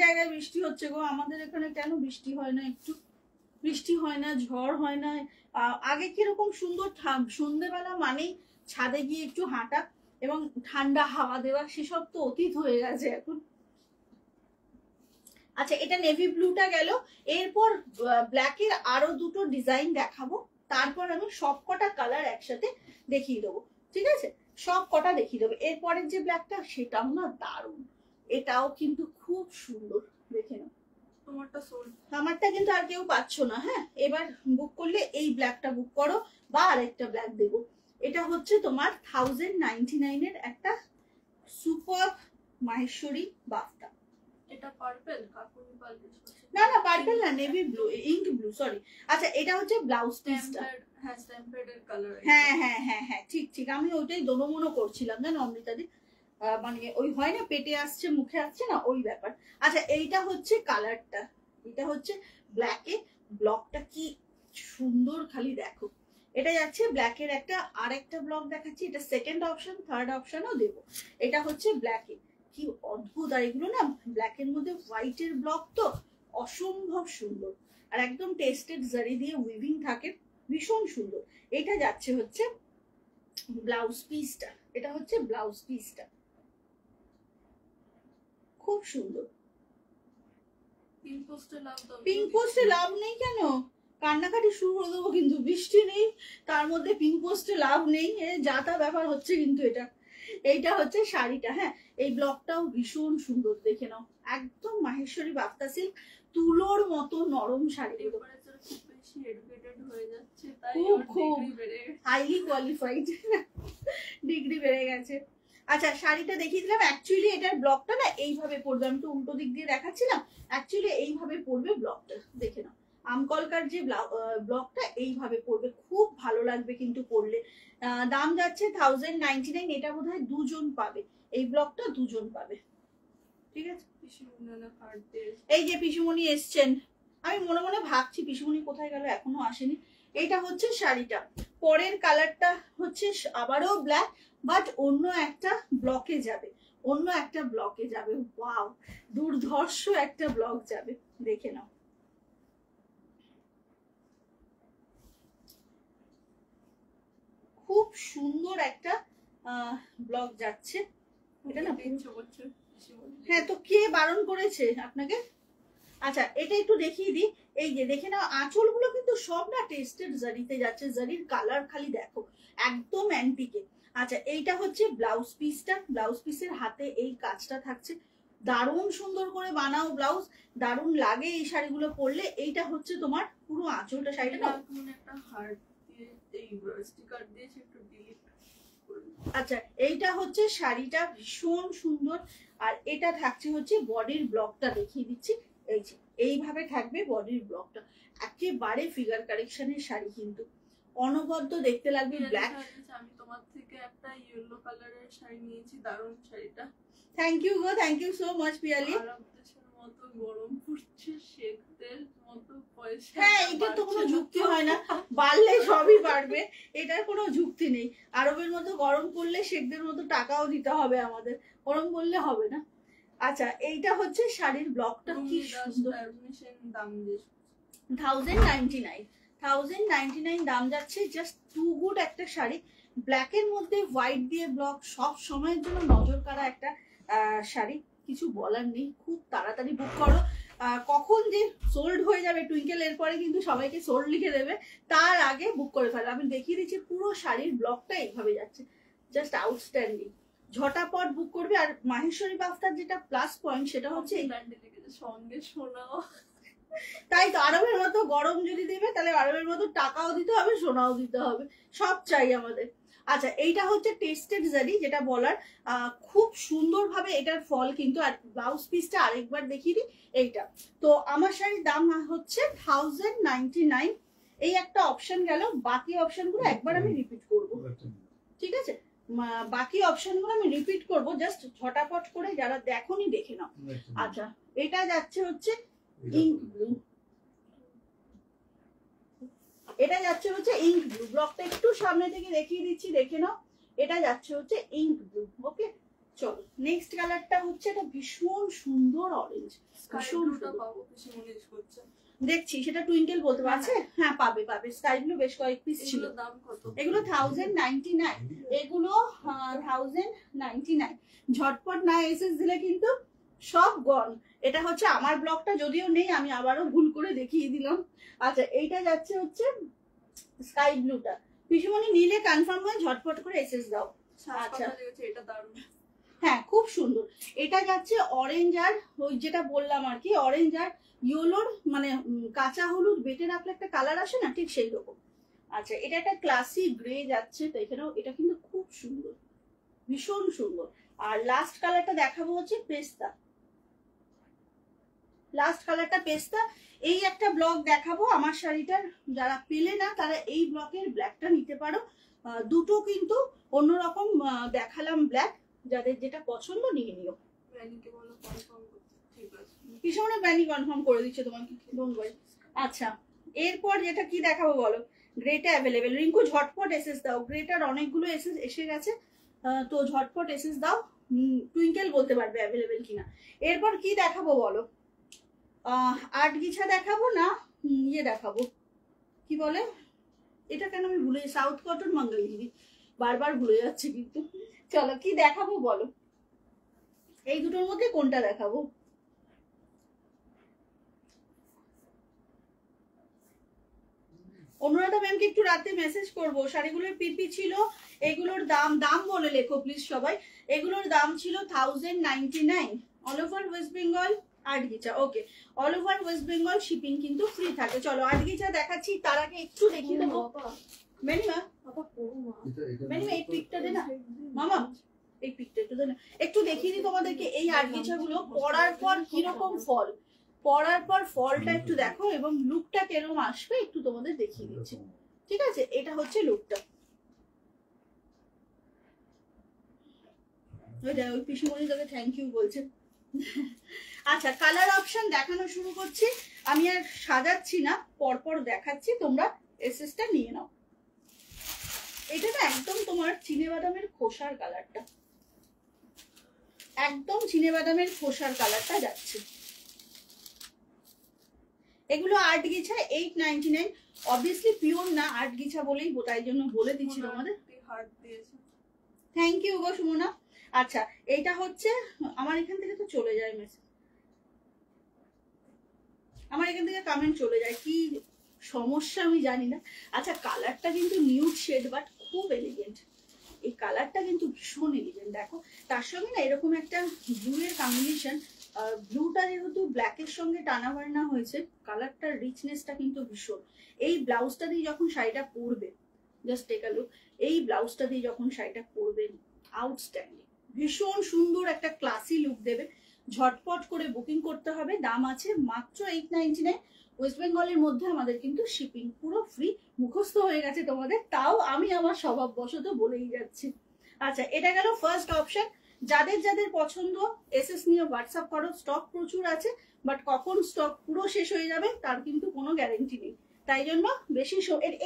জায়গায় বৃষ্টি হচ্ছে গো, আমাদের এখানে কেন বৃষ্টি হয় না, একটু বৃষ্টি হয় না, ঝড় হয় না। আগে কিরকম সুন্দর সন্ধ্যেবেলা মানেই ছাদে গিয়ে একটু হাঁটা এবং ঠান্ডা হাওয়া দেওয়া, সেসব তো অতীত হয়ে গেছে এখন। আচ্ছা এটা নেভি ব্লুটা গেল, এরপর ব্ল্যাকের আরো দুটো ডিজাইন দেখাবো, তারপর আমি সব কটা কালার একসাথে দেখিয়ে দেবো, ঠিক আছে? সব কটা দেখিয়ে দেবো। এরপরের যে ব্ল্যাকটা সেটাও না দারুণ, এটাও কিন্তু খুব সুন্দর, দেখে নাও। আমারটা কিন্তু আর কেউ পাচ্ছ না, হ্যাঁ এবার বুক করলে এই ব্ল্যাকটা বুক করো, বা আরেকটা ব্ল্যাক দেবো। এটা হচ্ছে তোমার 1099 এর একটা সুপার মাহেশ্বরী বাফটা। এটা পার্পল, কাকুরি পার্পল, না না পার্পল না, navy blue, ink blue, sorry. আচ্ছা এটা হচ্ছে ব্লাউজ পিসটা, হ্যাঁ স্ট্যাম্পেড এর কালার, হ্যাঁ হ্যাঁ হ্যাঁ হ্যাঁ ঠিক ঠিক, আমি ওইটাই দোনোমনো করছিলাম জানো অমৃতাদি, মানে ওই হয় না পেটে আসছে মুখে আসছে না, ওই ব্যাপার। আচ্ছা এইটা হচ্ছে কালারটা, এটা হচ্ছে ব্ল্যাকে, ব্লকটা কি সুন্দর খালি দেখো। এটা যাচ্ছে ব্ল্যাকের একটা আর একটা ব্লক দেখাচ্ছি, এটা সেকেন্ড অপশন, থার্ড অপশনও দেবো। এটা হচ্ছে ব্ল্যাকে, কি অদ্ভুত, আর এগুলো না ব্ল্যাকের মধ্যে হোয়াইটের ব্লক তো অসম্ভব সুন্দর, আর একদম টেস্টেড জারি দিয়ে উইভিং থাকে, ভীষণ সুন্দর। এটা যাচ্ছে হচ্ছে ব্লাউজ পিসটা, এটা হচ্ছে ব্লাউজ পিসটা, খুব সুন্দর। পিঙ্ক পোস্টে লাভ নেই কেন, কান্নাকাটি শুরু করে দেবো কিন্তু, বৃষ্টি নেই তার মধ্যে পিঙ্ক পোস্টে লাভ নেই, যা তা ব্যাপার হচ্ছে কিন্তু এটা। এইটা হচ্ছে শাড়িটা, হ্যাঁ এই ব্লকটাও ভীষণ সুন্দর, দেখে নাও, একদম মাহেশ্বরী বাফতা সিল্ক, তুলোর মতো নরম শাড়ি, খুব হাইলি কোয়ালিফাইড, ডিগ্রি বেড়ে গেছে। আচ্ছা শাড়িটা দেখিয়ে দিলাম, অ্যাকচুয়ালি এটার ব্লকটা না এইভাবে পড়বে, আমি তো উল্টো দিক দিয়ে দেখাচ্ছিলাম, অ্যাকচুয়ালি এইভাবে পড়বে ব্লকটা, দেখে নাও আমকলকার যে ব্লকটা এইভাবে পড়বে, খুব ভালো লাগবে কিন্তু পরলে। দাম যাচ্ছে 1099, এটা বোধহয় দুজন পাবে, এই ব্লকটা দুজন পাবে, ঠিক আছে? এই যে পিসুমণি এসছেন, আমি মনে মনে ভাবছি পিসুমণি কোথায় গেল, এখনো আসেনি। এইটা হচ্ছে শাড়িটা, পরের কালারটা হচ্ছে আবারও ব্ল্যাক, বাট অন্য একটা ব্লকে যাবে, অন্য একটা ব্লকে যাবে, ওয়াও দুর্ধর্ষ একটা ব্লক যাবে, দেখে নাও। খুব সুন্দর একটা ব্লক যাচ্ছে, এটা না, হ্যাঁ তো কে বারণ করেছে আপনাকে? আচ্ছা এটা একটু দেখিয়ে দিই, এই যে দেখে নাও আঁচলগুলো কিন্তু সব না টেস্টেড জারিতে যাচ্ছে, জারির কালার খালি দেখো একদম অ্যান্টিকে। আচ্ছা এইটা হচ্ছে ব্লাউজ পিসটা, ব্লাউজ পিসের হাতে এই কাজটা থাকছে, দারুণ সুন্দর করে বানাও ব্লাউজ, দারুণ লাগে এই শাড়িগুলো পরলে। এইটা হচ্ছে তোমার পুরো আঁচলটা, শাড়িটা একটা হার্ট দিয়ে এই স্টিকার দিয়েছে একটু ডিলিট। আচ্ছা এইটা হচ্ছে শাড়িটা ভীষণ সুন্দর। আর এটা থাকছে হচ্ছে বডির ব্লকটা, দেখিয়ে দিচ্ছি এই যে এইভাবে থাকবে বডির ব্লকটা, একেবারে ফিগার কারেকশনের শাড়ি, কিন্তু অনবদ্য দেখতে লাগবে। ব্ল্যাক, আমি তোমার থেকে একটা ইয়েলো কালারের শাড়ি নিয়েছি, দারুণ শাড়িটা। থ্যাংক ইউ গো, thank you so much Piyali. আরব দেশের মতো গরম পড়ছে, শেখদের মতো পয়সা। হ্যাঁ এটা তো কোনো যুক্তি হয় না, বাড়লে সবই বাড়বে, এটার কোনো যুক্তি নেই। আরবের মতো গরম পড়লে শেখদের মতো টাকাও দিতে হবে আমাদের, গরম পড়লে হবে না। আচ্ছা এইটা হচ্ছে শাড়ির ব্লকটা, কি সুন্দর। দাম দিয়ে 1099, 1099 দাম যাচ্ছে, জাস্ট টু গুড একটা শাড়ি। ব্ল্যাকের মধ্যে হোয়াইট দিয়ে ব্লক, সব সময়ের জন্য নজর কাড়া একটা শাড়ি, কিছু বলার নেই। খুব তাড়াতাড়ি বুক করো, কখন যে সোল্ড হয়ে যাবে টুইঙ্কেল এরপরে কিন্তু সবাইকে সোল্ড লিখে দেবে, তার আগে বুক করে ফেলো। আমি দেখিয়ে দিচ্ছি পুরো শাড়ির ব্লকটা এইভাবে যাচ্ছে, জাস্ট আউটস্ট্যান্ডিং, ঝটাপট বুক করবে। আর মাহেশ্বরী বাফতার যেটা প্লাস পয়েন্ট সেটা হচ্ছে সঙ্গে শোনাও, তাই তো আরবের মতো গরম যদি দেবে তাহলে আরবের মতো টাকাও দিতে হবে, সোনাও দিতে হবে, সব চাই আমাদের। আচ্ছা এইটা হচ্ছে টেস্টেড জারি, যেটা বলার খুব সুন্দরভাবে এটার ফল কিন্তু। আর ব্লাউজ পিসটা আরেকবার দেখিয়ে দিই, এইটা তো আমার শাড়ির দাম হচ্ছে 1099। এই একটা অপশন গেল, বাকি অপশনগুলো একবার আমি রিপিট করব, ঠিক আছে? বাকি অপশনগুলো আমি রিপিট করব, জাস্ট ঝটাপট করে যারা দেখোনি দেখে নাও। আচ্ছা এটা যাচ্ছে হচ্ছে ইঙ্ক ব্লু, এটা যাচ্ছে হচ্ছে ইঙ্ক ব্লু, ব্লকটা একটু সামনে থেকে দেখিয়ে দিচ্ছি, দেখে নাও। এটা যাচ্ছে হচ্ছে ইঙ্ক ব্লু। ওকে চলো নেক্সট কালারটা হচ্ছে, এটা ভীষণ সুন্দর অরেঞ্জ, ভীষণ দেখছি সেটা টুইঙ্কেল বলতে পারছে। হ্যাঁ পাবে পাবে, স্কাই ব্লু বেশ কয়েক পিস ছিল। এগুলো 1099, এগুলো 1099। ঝটপট না এসএস দিলে কিন্তু সব গন। এটা হচ্ছে আমার ব্লকটা যদিও নেই, আমি আবারও ভুল করে দেখিয়ে দিলাম। আচ্ছা এইটা যাচ্ছে হচ্ছে স্কাই ব্লুটা, পিসুমণি নিলে কনফার্ম হয় ঝটপট করে এসএস দাও। আচ্ছা এটা দারুণ, হ্যাঁ খুব সুন্দর। এটা যাচ্ছে অরেঞ্জ আর ওই যেটা বললাম আর কি, অরেঞ্জ আর ইয়েলোর মানে কাঁচা হলুদ বেটে রাখলে একটা কালার আসে না, ঠিক সেই রকম। আচ্ছা এটা একটা ক্লাসি গ্রে যাচ্ছে, তো এখানেও এটা কিন্তু খুব সুন্দর, ভীষণ সুন্দর। আর লাস্ট কালারটা দেখাবো হচ্ছে পেস্তা, লাস্ট কালারটা পেস্তা। এই একটা ব্লক দেখাবো আমার শাড়িটার, যারা পেলে না তারা এই ব্লকের ব্ল্যাকটা নিতে পারো। দুটো কিন্তু অন্যরকম দেখালাম ব্ল্যাক, যাদের যেটা পছন্দ নিয়ে নিও। ভীষণ ব্যানি কনফার্ম করে দিচ্ছে তোমাকে, ডোন্ট ওয়ারি। আচ্ছা এরপর যেটা কি দেখাবো বলো, গ্রেটা অ্যাভেলেবেল, রিঙ্কু ঝটপট এসএস দাও, গ্রেটার অনেকগুলো এসএস এসে গেছে, তো ঝটপট এসএস দাও, টুইঙ্কেল বলতে পারবে অ্যাভেলেবেল কিনা। এরপর কি দেখাবো বলো, আট গিছা দেখাবো না ইয়ে দেখাবো, কি বলে এটা কেন আমি ভুলে, সাউথ কটন মঙ্গলগিরি, বারবার ভুলে যাচ্ছে কিন্তু। চলো কি দেখাবো বলো, এই দুটোর মধ্যে কোনটা দেখাবো? অনুরাধা ম্যামকে একটু রাতে মেসেজ করবো, শাড়িগুলোর পিপি ছিল, এগুলোর দাম, দাম বলে লেখো প্লিজ সবাই, এগুলোর দাম ছিল 1099 all over West Bengal. Atgicha okay, all over West Bengal shipping কিন্তু ফ্রি থাকে। চলো আটগিচা দেখাচ্ছি, তার আগে একটু দেখিয়ে দেবো মেনিমা, মেনিমা এই পিকটা দে না মামা, এই পিকটা একটু দে না, একটু দেখিয়ে দিই তোমাদেরকে এই আটগিচা গুলো পরার পর কিরকম ফল, পরার পর ফলটা একটু দেখো এবং লুকটা কেরম আসবে একটু তোমাদের দেখিয়ে দিচ্ছি, ঠিক আছে? এটা হচ্ছে লুকটা, ওই পিসুমণি তোকে থ্যাংক ইউ বলছে। আচ্ছা কালার অপশন দেখানো শুরু করছি, আমি আর সাজাচ্ছি না, পরপর দেখাচ্ছি, তোমরা এসএসটা নিয়ে নাও। এটা না একদম তোমার চিনেবাদামের খোসার কালারটা, একদম চিনেবাদামের খোসার কালারটা যাচ্ছে। এগুলো আটগিছা 899, অবভিয়াসলি পিওর না, আটগিছা বলেই তাই জন্য বলে দিচ্ছি তোমাদের। থ্যাংক ইউ গো সুমনা। আচ্ছা এইটা হচ্ছে আমার এখান থেকে তো চলে যায় মেসেজ, আমার এখান থেকে কমেন্ট চলে যায়, কি সমস্যা আমি জানি না। আচ্ছা কালারটা কিন্তু নিউড শেড বাট খুব এলিগেন্ট, এই কালারটা কিন্তু ভীষণ এলিগেন্ট। দেখো তার সঙ্গে না এরকম একটা ব্লু এর কম্বিনেশন, ব্লুটা যেহেতু ব্ল্যাকের সঙ্গে টানা বাড়না হয়েছে, কালারটার রিচনেসটা কিন্তু ভীষণ। এই ব্লাউজটা দিয়ে যখন শাড়িটা পরবে, জাস্ট টেক আ লুক, এই ব্লাউজটা দিয়ে যখন শাড়িটা পরবেন, আউটস্ট্যান্ডিং, ভীষণ সুন্দর একটা ক্লাসি লুক দেবে। ঝটপট করে বুকিং করতে হবে, দাম আছে মাত্র 899। ওয়েস্ট বেঙ্গলের মধ্যে আমাদের কিন্তু শিপিং পুরো ফ্রি। মুখস্থ হয়ে গেছে তোমাদের, তাও আমি আমার স্বভাববশত বলেই যাচ্ছি। আচ্ছা এটা গেল ফার্স্ট অপশন। যাদের যাদের পছন্দ এসএস নিয়ে হোয়াটসঅ্যাপ করো, স্টক প্রচুর আছে, বাট কখন স্টক পুরো শেষ হয়ে যাবে তার কিন্তু কোনো গ্যারেন্টি নেই, তাই জন্য বেশি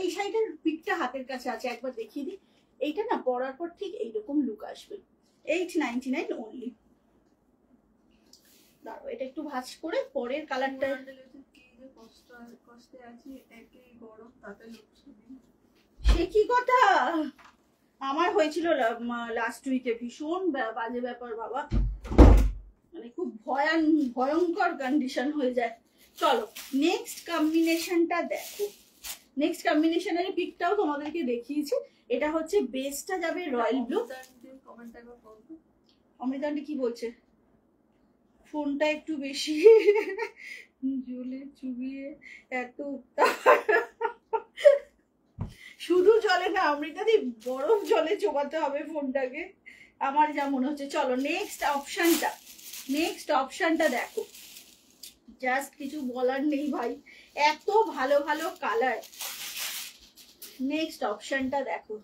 এই শাড়িটার পিকটা হাতের কাছে আছে, একবার দেখিয়ে দিই। এইটা না পরার পর ঠিক এইরকম লুক আসবে। 899 অনলি। দাঁড়াও এটা একটু ভাঁজ করে পরের কালারটা। সে কি কথা, আমার হয়েছিল লাস্ট উইকে, ভীষণ বাজে ব্যাপার বাবা, মানে খুব ভয়ঙ্কর কন্ডিশন হয়ে যায়। চলো নেক্সট কম্বিনেশনটা দেখো। নেক্সট কম্বিনেশনের পিকটাও তোমাদেরকে দেখিয়েছি। এটা হচ্ছে বেসটা যাবে রয়্যাল ব্লু। অমৃতান্ডি কি বলছে, ফোনটা একটু বেশি জলে চুবিয়ে এত শুধু জলে না অমৃতাদি, বরফ জলে চোবাতে হবে ফোনটাকে, আমার যা মনে হচ্ছে। চলো নেক্সট অপশনটা দেখো, জাস্ট কিছু বলার নেই ভাই, এত ভালো ভালো কালার। নেক্সট অপশনটা দেখো,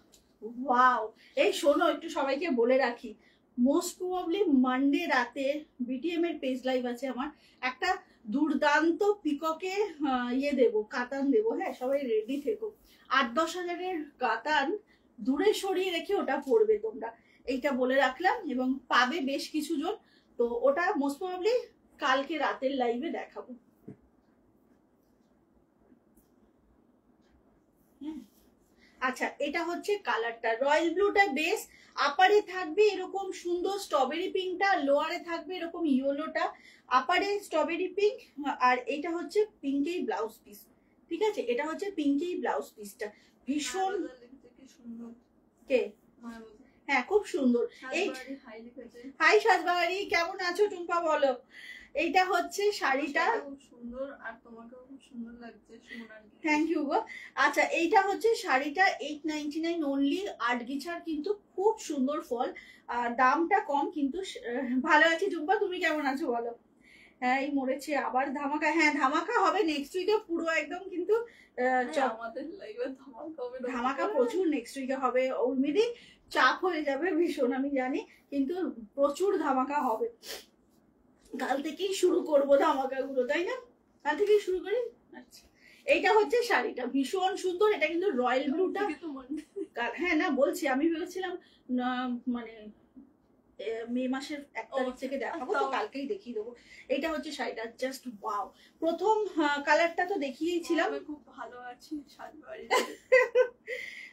ওয়াও। এই শোনো একটু সবাইকে বলে রাখি, মোস্ট প্রবাবলি মানডে রাতে বিটিএম এর পেজ লাইভ আছে আমার, একটা দুর্দান্ত পিককে ইয়ে দেবো, কাতান দেবো, হ্যাঁ সবাই রেডি থেকো। 8-10 হাজারের কাতান দূরে সরিয়ে রেখে ওটা পরবে তোমরা, এইটা বলে রাখলাম, এবং পাবে বেশ কিছু জন। তো ওটা মোস্ট প্রবাবলি কালকে রাতের লাইভে দেখাবো। আচ্ছা এটা হচ্ছে কালারটা, রয়্যাল ব্লুটা বেস, আপারে থাকবে এরকম সুন্দর স্ট্রবেরি পিঙ্কটা, লোয়ারে থাকবে এরকম ইয়েলোটা, আপারে স্ট্রবেরি পিঙ্ক, আর এটা হচ্ছে পিঙ্কেই ব্লাউজ পিস। ঠিক আছে, এটা হচ্ছে পিঙ্কেই ব্লাউজ পিসটা, ভীষণ কে হ্যাঁ খুব সুন্দর। এই হাই সাজবাড়ি, কেমন আছো টুম্পা বলো। এইটা হচ্ছে শাড়িটা, খুব সুন্দর আর তোমাকেও খুব সুন্দর লাগছে, থ্যাংক ইউ গো। আচ্ছা এইটা হচ্ছে শাড়িটা 899 অনলি, আটগিছার কিন্তু খুব সুন্দর ফল, আর দামটা কম কিন্তু। ভালো আছি টুম্পা, তুমি কেমন আছো বলো। হ্যাঁ এই মরেছে আবার ধামাকা, হ্যাঁ ধামাকা হবে নেক্সট উইকে পুরো একদম, কিন্তু আমাদের লাইভে ধামাকা হবে, ধামাকা প্রচুর নেক্সট উইকে হবে। উর্মিদি চাপ হয়ে যাবে ভীষণ আমি জানি, কিন্তু প্রচুর ধামাকা হবে। কাল থেকেই শুরু করবো ধামাকা গুলো, তাই না, কাল থেকেই শুরু করি। আচ্ছা এইটা হচ্ছে শাড়িটা, ভীষণ সুন্দর। এটা কিন্তু রয়্যাল ব্লুটা, হ্যাঁ না বলছি, আমি ভেবেছিলাম মানে মে মাসের 1 তারিখ থেকে দেখাবো, তো কালকেই দেখিয়ে দেবো। এইটা হচ্ছে শাড়িটা, জাস্ট ওয়াও। প্রথম কালারটা তো দেখিয়েছিলাম। খুব ভালো আছি সাজবাড়ি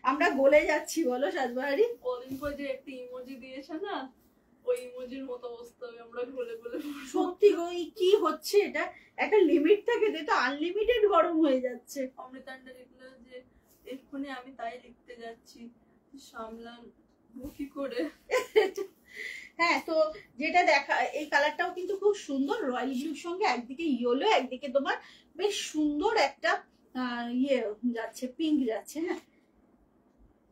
আমরা গলে যাচ্ছি বলো সাজবাড়ি। কদিন পর যে একটা ইমোজি দিয়েছে না, ওই ইমোজির মতো অবস্থা হবে, আমরা গলে গলে। সত্যি গো কি হচ্ছে এটা, একটা লিমিট থাকে, যেটা আনলিমিটেড গরম হয়ে যাচ্ছে। অমৃতান্ডা লিখলো যে এক্ষুনি আমি তাই লিখতে যাচ্ছি, সামলান কি করে। হ্যাঁ তো যেটা দেখা, এই কালারটাও কিন্তু খুব সুন্দর, রয়্যাল ব্লুর সঙ্গে একদিকে ইয়েলো, একদিকে তোমার বেশ সুন্দর একটা ইয়ে যাচ্ছে, পিঙ্ক যাচ্ছে। হ্যাঁ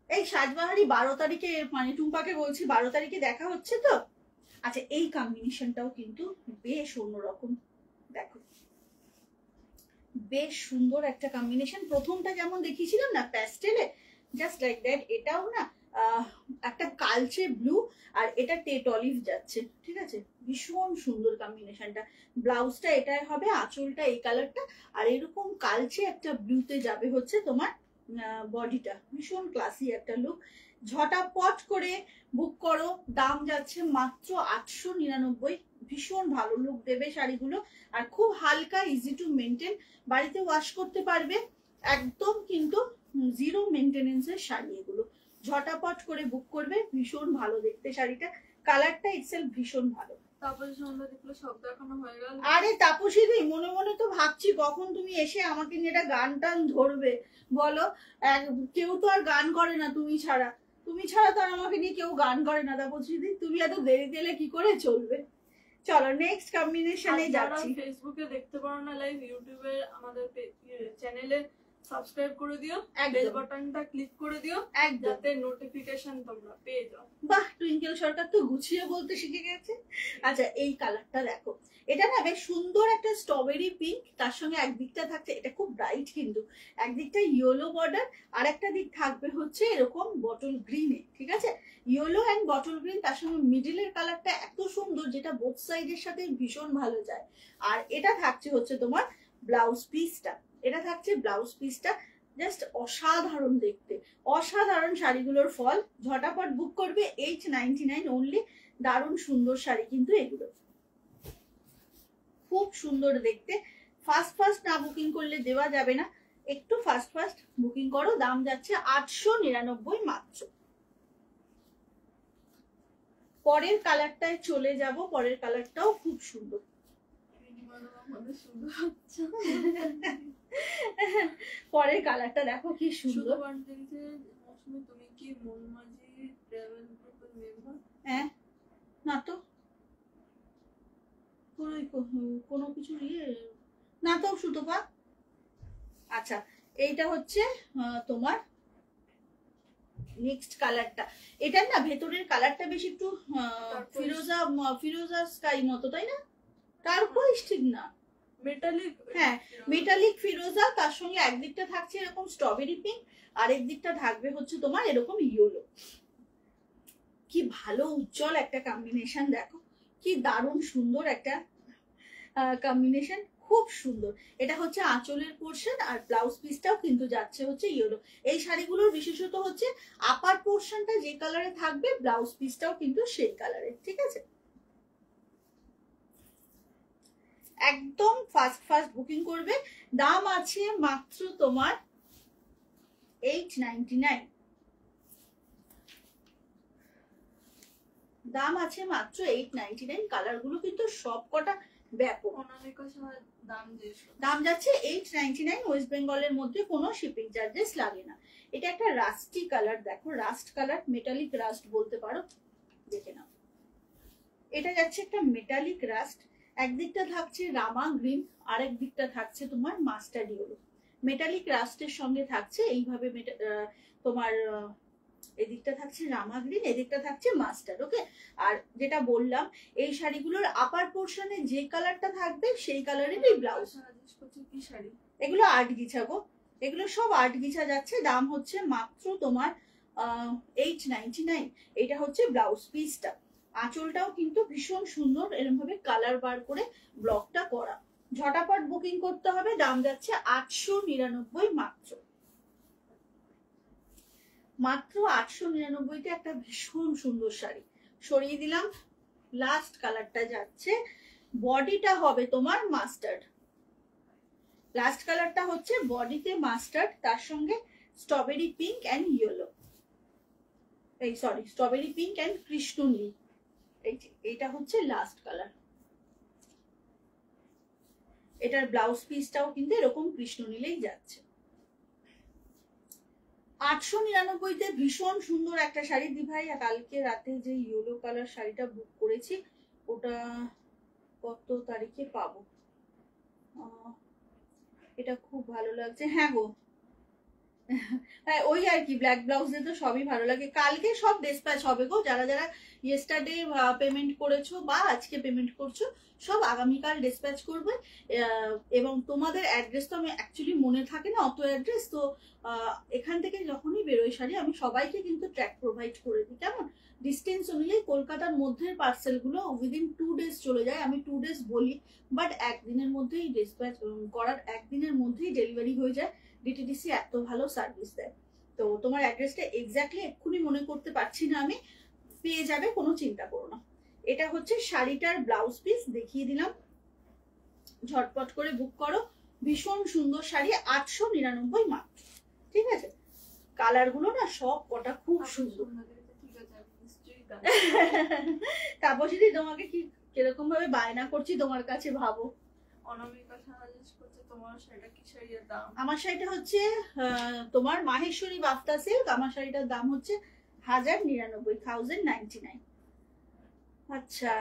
এই সাজবাহারি 12 তারিখে, মানে টুম্পাকে বলছি 12 তারিখে দেখা হচ্ছে তো। আচ্ছা এই কম্বিনেশনটাও কিন্তু বেশ অন্যরকম, দেখো বেশ সুন্দর একটা কম্বিনেশন। প্রথমটা যেমন দেখিয়েছিলাম না প্যাস্টেলে, জাস্ট লাইক দ্যাট, এটাও না একটা কালচে ব্লু, আর এটা টেট অলিভ যাচ্ছে। ঠিক আছে, ভীষণ সুন্দর কম্বিনেশনটা। ব্লাউজটা এটাই হবে, আঁচলটা এই কালারটা, আর এরকম কালচে একটা ব্লুতে যাবে হচ্ছে তোমার বডিটা, ভীষণ ক্লাসি একটা লুক। ঝটাপট করে বুক করো, দাম যাচ্ছে মাত্র 899। ভীষণ ভালো লুক দেবে শাড়িগুলো, আর খুব হালকা, ইজি টু মেনটেন, বাড়িতে ওয়াশ করতে পারবে একদম, কিন্তু জিরো মেনটেনেন্সের শাড়ি এগুলো। ঝটাপট করে বুক করবে, ভীষণ ভালো দেখতে শাড়িটা, কালারটা ইটসেলফ ভীষণ ভালো। তারপরে সন্ধ্যা দেখলে সব দেখানো হয়ে গেল। আরে তাপসী দি, মনে মনে তো ভাবছি কখন তুমি এসে আমাকে নিয়ে একটা গান টান ধরবে বলো। কেউ তো আর গান করে না তুমি ছাড়া। তুমি ছাড়া তো আর আমাকে নিয়ে কেউ গান করে না তাপসী দি। তুমি এত দেরি দিলে কি করে চলবে। চলো নেক্সট কম্বিনেশনে যাচ্ছি। ফেসবুকে দেখতে পারো না লাইভ, ইউটিউবে আমাদের চ্যানেলে সাবস্ক্রাইব করে দিও, একদম। বেল বাটনটা ক্লিক করে দিও একদম। যাতে নোটিফিকেশন তোমরা পেয়ে যাও। বাহ, টুইঙ্কেল সরকার তো গুছিয়ে বলতে শিখে গেছে। আচ্ছা এই কালারটা দেখো, এটা না বেশ সুন্দর একটা স্ট্রবেরি পিঙ্ক, তার সঙ্গে একদিকটা থাকছে, এটা খুব ব্রাইট কিন্তু, একদিকটা ইয়েলো বর্ডার, আর একটা দিক থাকবে হচ্ছে এরকম বটল গ্রিনে, ঠিক আছে, ইয়েলো অ্যান্ড বটল গ্রিন, তার সঙ্গে মিডিলের কালারটা এত সুন্দর যেটা বোথ সাইডের সাথে ভীষণ ভালো যায়। আর এটা থাকছে হচ্ছে তোমার ব্লাউজ পিসটা, এটা থাকছে ব্লাউজ পিসটা, জাস্ট অসাধারণ দেখতে, অসাধারণ শাড়িগুলোর ফল। ঝটাপট বুক করবে, 899 অনলি। দারুণ সুন্দর শাড়ি কিন্তু এগুলো, খুব সুন্দর দেখতে। ফার্স্ট ফার্স্ট না বুকিং করলে দেওয়া যাবে না, একটু ফার্স্ট ফার্স্ট বুকিং করো। দাম যাচ্ছে 899 মাত্র। পরের কালারটায় চলে যাব, পরের কালারটাও খুব সুন্দর। পরের কালারটা দেখো কি সুন্দর। তুমি কি মনমাঝি ট্রাভেল গ্রুপের মেম্বার? হ্যাঁ, না তো কোনো কিছু না তো সুতপা। আচ্ছা এইটা হচ্ছে তোমার নেক্সট কালারটা। এটার না ভেতরের কালারটা বেশ একটু ফিরোজা ফিরোজা স্কাই মতো, তাই না? টারকোয়েজ ঠিক না, মেটালিক। হ্যাঁ মেটালিক ফিরোজা, তার সঙ্গে একদিকটা থাকছে এরকম স্ট্রবেরি পিঙ্ক, আর একদিকটা থাকবে হচ্ছে তোমার এরকম ইয়েলো। কি ভালো উজ্জ্বল একটা কম্বিনেশন, দেখো কি দারুণ সুন্দর একটা কম্বিনেশন, খুব সুন্দর। এটা হচ্ছে আঁচলের পোর্শন, আর ব্লাউজ পিসটাও কিন্তু যাচ্ছে হচ্ছে ইয়েলো। এই শাড়িগুলোর বিশেষত হচ্ছে আপার পোর্শনটা যে কালারে থাকবে, ব্লাউজ পিসটাও কিন্তু সেই কালারের, ঠিক আছে। একদম ফার্স্ট ফার্স্ট বুকিং করবে। দাম আছে মাত্র তোমার 899, দাম আছে মাত্র 899। কালার গুলো কিন্তু সব কটা ব্যাপক। দাম যাচ্ছে 899, ওয়েস্ট বেঙ্গলের মধ্যে কোনো শিপিং চার্জেস লাগে না। এটা একটা রাস্টি কালার, দেখো রাস্ট কালার, মেটালিক রাস্ট বলতে পারো, দেখে নাও। এটা যাচ্ছে একটা মেটালিক রাস্ট, একদিকটা থাকছে রামা গ্রিন, আর একদিকটা থাকছে তোমার মাস্টার্ড ইয়েলো। মেটালিক রাস্টের সঙ্গে থাকছে এইভাবে তোমার এদিকটা থাকছে রামা গ্রিন, এদিকটা থাকছে মাস্টার্ড, ওকে। আর যেটা বললাম, এই শাড়িগুলোর আপার পোর্শনে যে কালারটা থাকবে সেই কালারেরই ব্লাউজ। এগুলো 8 গিছা গো, এগুলো সব 8 গিছা যাচ্ছে। দাম হচ্ছে মাত্র তোমার 899। এটা হচ্ছে ব্লাউজ পিসটা। আঁচলটাও কিন্তু ভীষণ সুন্দর, এরকম ভাবে কালার বার করে ব্লকটা করা। ঝটাপট বুকিং করতে হবে। দাম যাচ্ছে 899 মাত্র, মাত্র 899তে একটা ভীষণ সুন্দর শাড়ি সরিয়ে দিলাম। লাস্ট কালারটা যাচ্ছে, বডিটা হবে তোমার মাস্টার্ড। লাস্ট কালারটা হচ্ছে বডিতে মাস্টার্ড, তার সঙ্গে স্ট্রবেরি পিঙ্ক অ্যান্ড ইয়েলো, এই সরি স্ট্রবেরি পিঙ্ক অ্যান্ড কৃষ্ণনীল। এইটা হচ্ছে লাস্ট কালার। এটার ব্লাউজ পিসটাও কিন্তু এরকম কৃষ্ণনীলেই যাচ্ছে। 899তে ভীষণ সুন্দর একটা শাড়ি। দি ভাই কালকে রাতে যে ইয়েলো কালার শাড়িটা বুক করেছি, ওটা কত তারিখে পাবো? এটা খুব ভালো লাগছে। হ্যাঁ গো, হ্যাঁ ওই আর কি, ব্ল্যাক ব্লাউজে তো সবই ভালো লাগে। কালকে সব ডিসপ্যাচ হবে গো, যারা যারা ইয়েস্টারডে পেমেন্ট করেছো বা আজকে পেমেন্ট করছো, সব আগামীকাল ডিসপ্যাচ করবে। এবং তোমাদের অ্যাড্রেস তো আমি অ্যাকচুয়ালি মনে থাকে না অত অ্যাড্রেস, তো এখান থেকে যখনই বেরোয় শাড়ি আমি সবাইকে কিন্তু ট্র্যাক প্রোভাইড করে দিই, কেমন ডিস্টেন্স অনুযায়ী। কলকাতার মধ্যে পার্সেলগুলো উইদিন 2 ডেজ চলে যায়, আমি 2 ডেজ বলি, বাট একদিনের মধ্যেই ডিসপ্যাচ করার, একদিনের মধ্যেই ডেলিভারি হয়ে যায়। ডিটিডিসি এত ভালো সার্ভিস দেয়। তো তোমার অ্যাড্রেসটা এক্স্যাক্টলি এক্ষুনি মনে করতে পারছি না আমি, পেয়ে যাবে, কোনো চিন্তা করো না। এটা হচ্ছে শাড়িটার ব্লাউজ পিস, দেখিয়ে দিলাম। ঝটপট করে বুক করো, ভীষণ সুন্দর শাড়ি, 899 মাত্র, ঠিক আছে। কালার গুলো না সব কটা খুব সুন্দর। তারপর যদি তোমাকে কি কিরকম ভাবে বায়না করছি তোমার কাছে ভাবো। অনামিকা সাজেস্ট করছে তোমার শাড়িটা কি শাড়ির দাম? আমার শাড়িটা হচ্ছে তোমার মাহেশ্বরী বাফতা সিল্ক। আমার শাড়িটার দাম হচ্ছে 1099। আচ্ছা,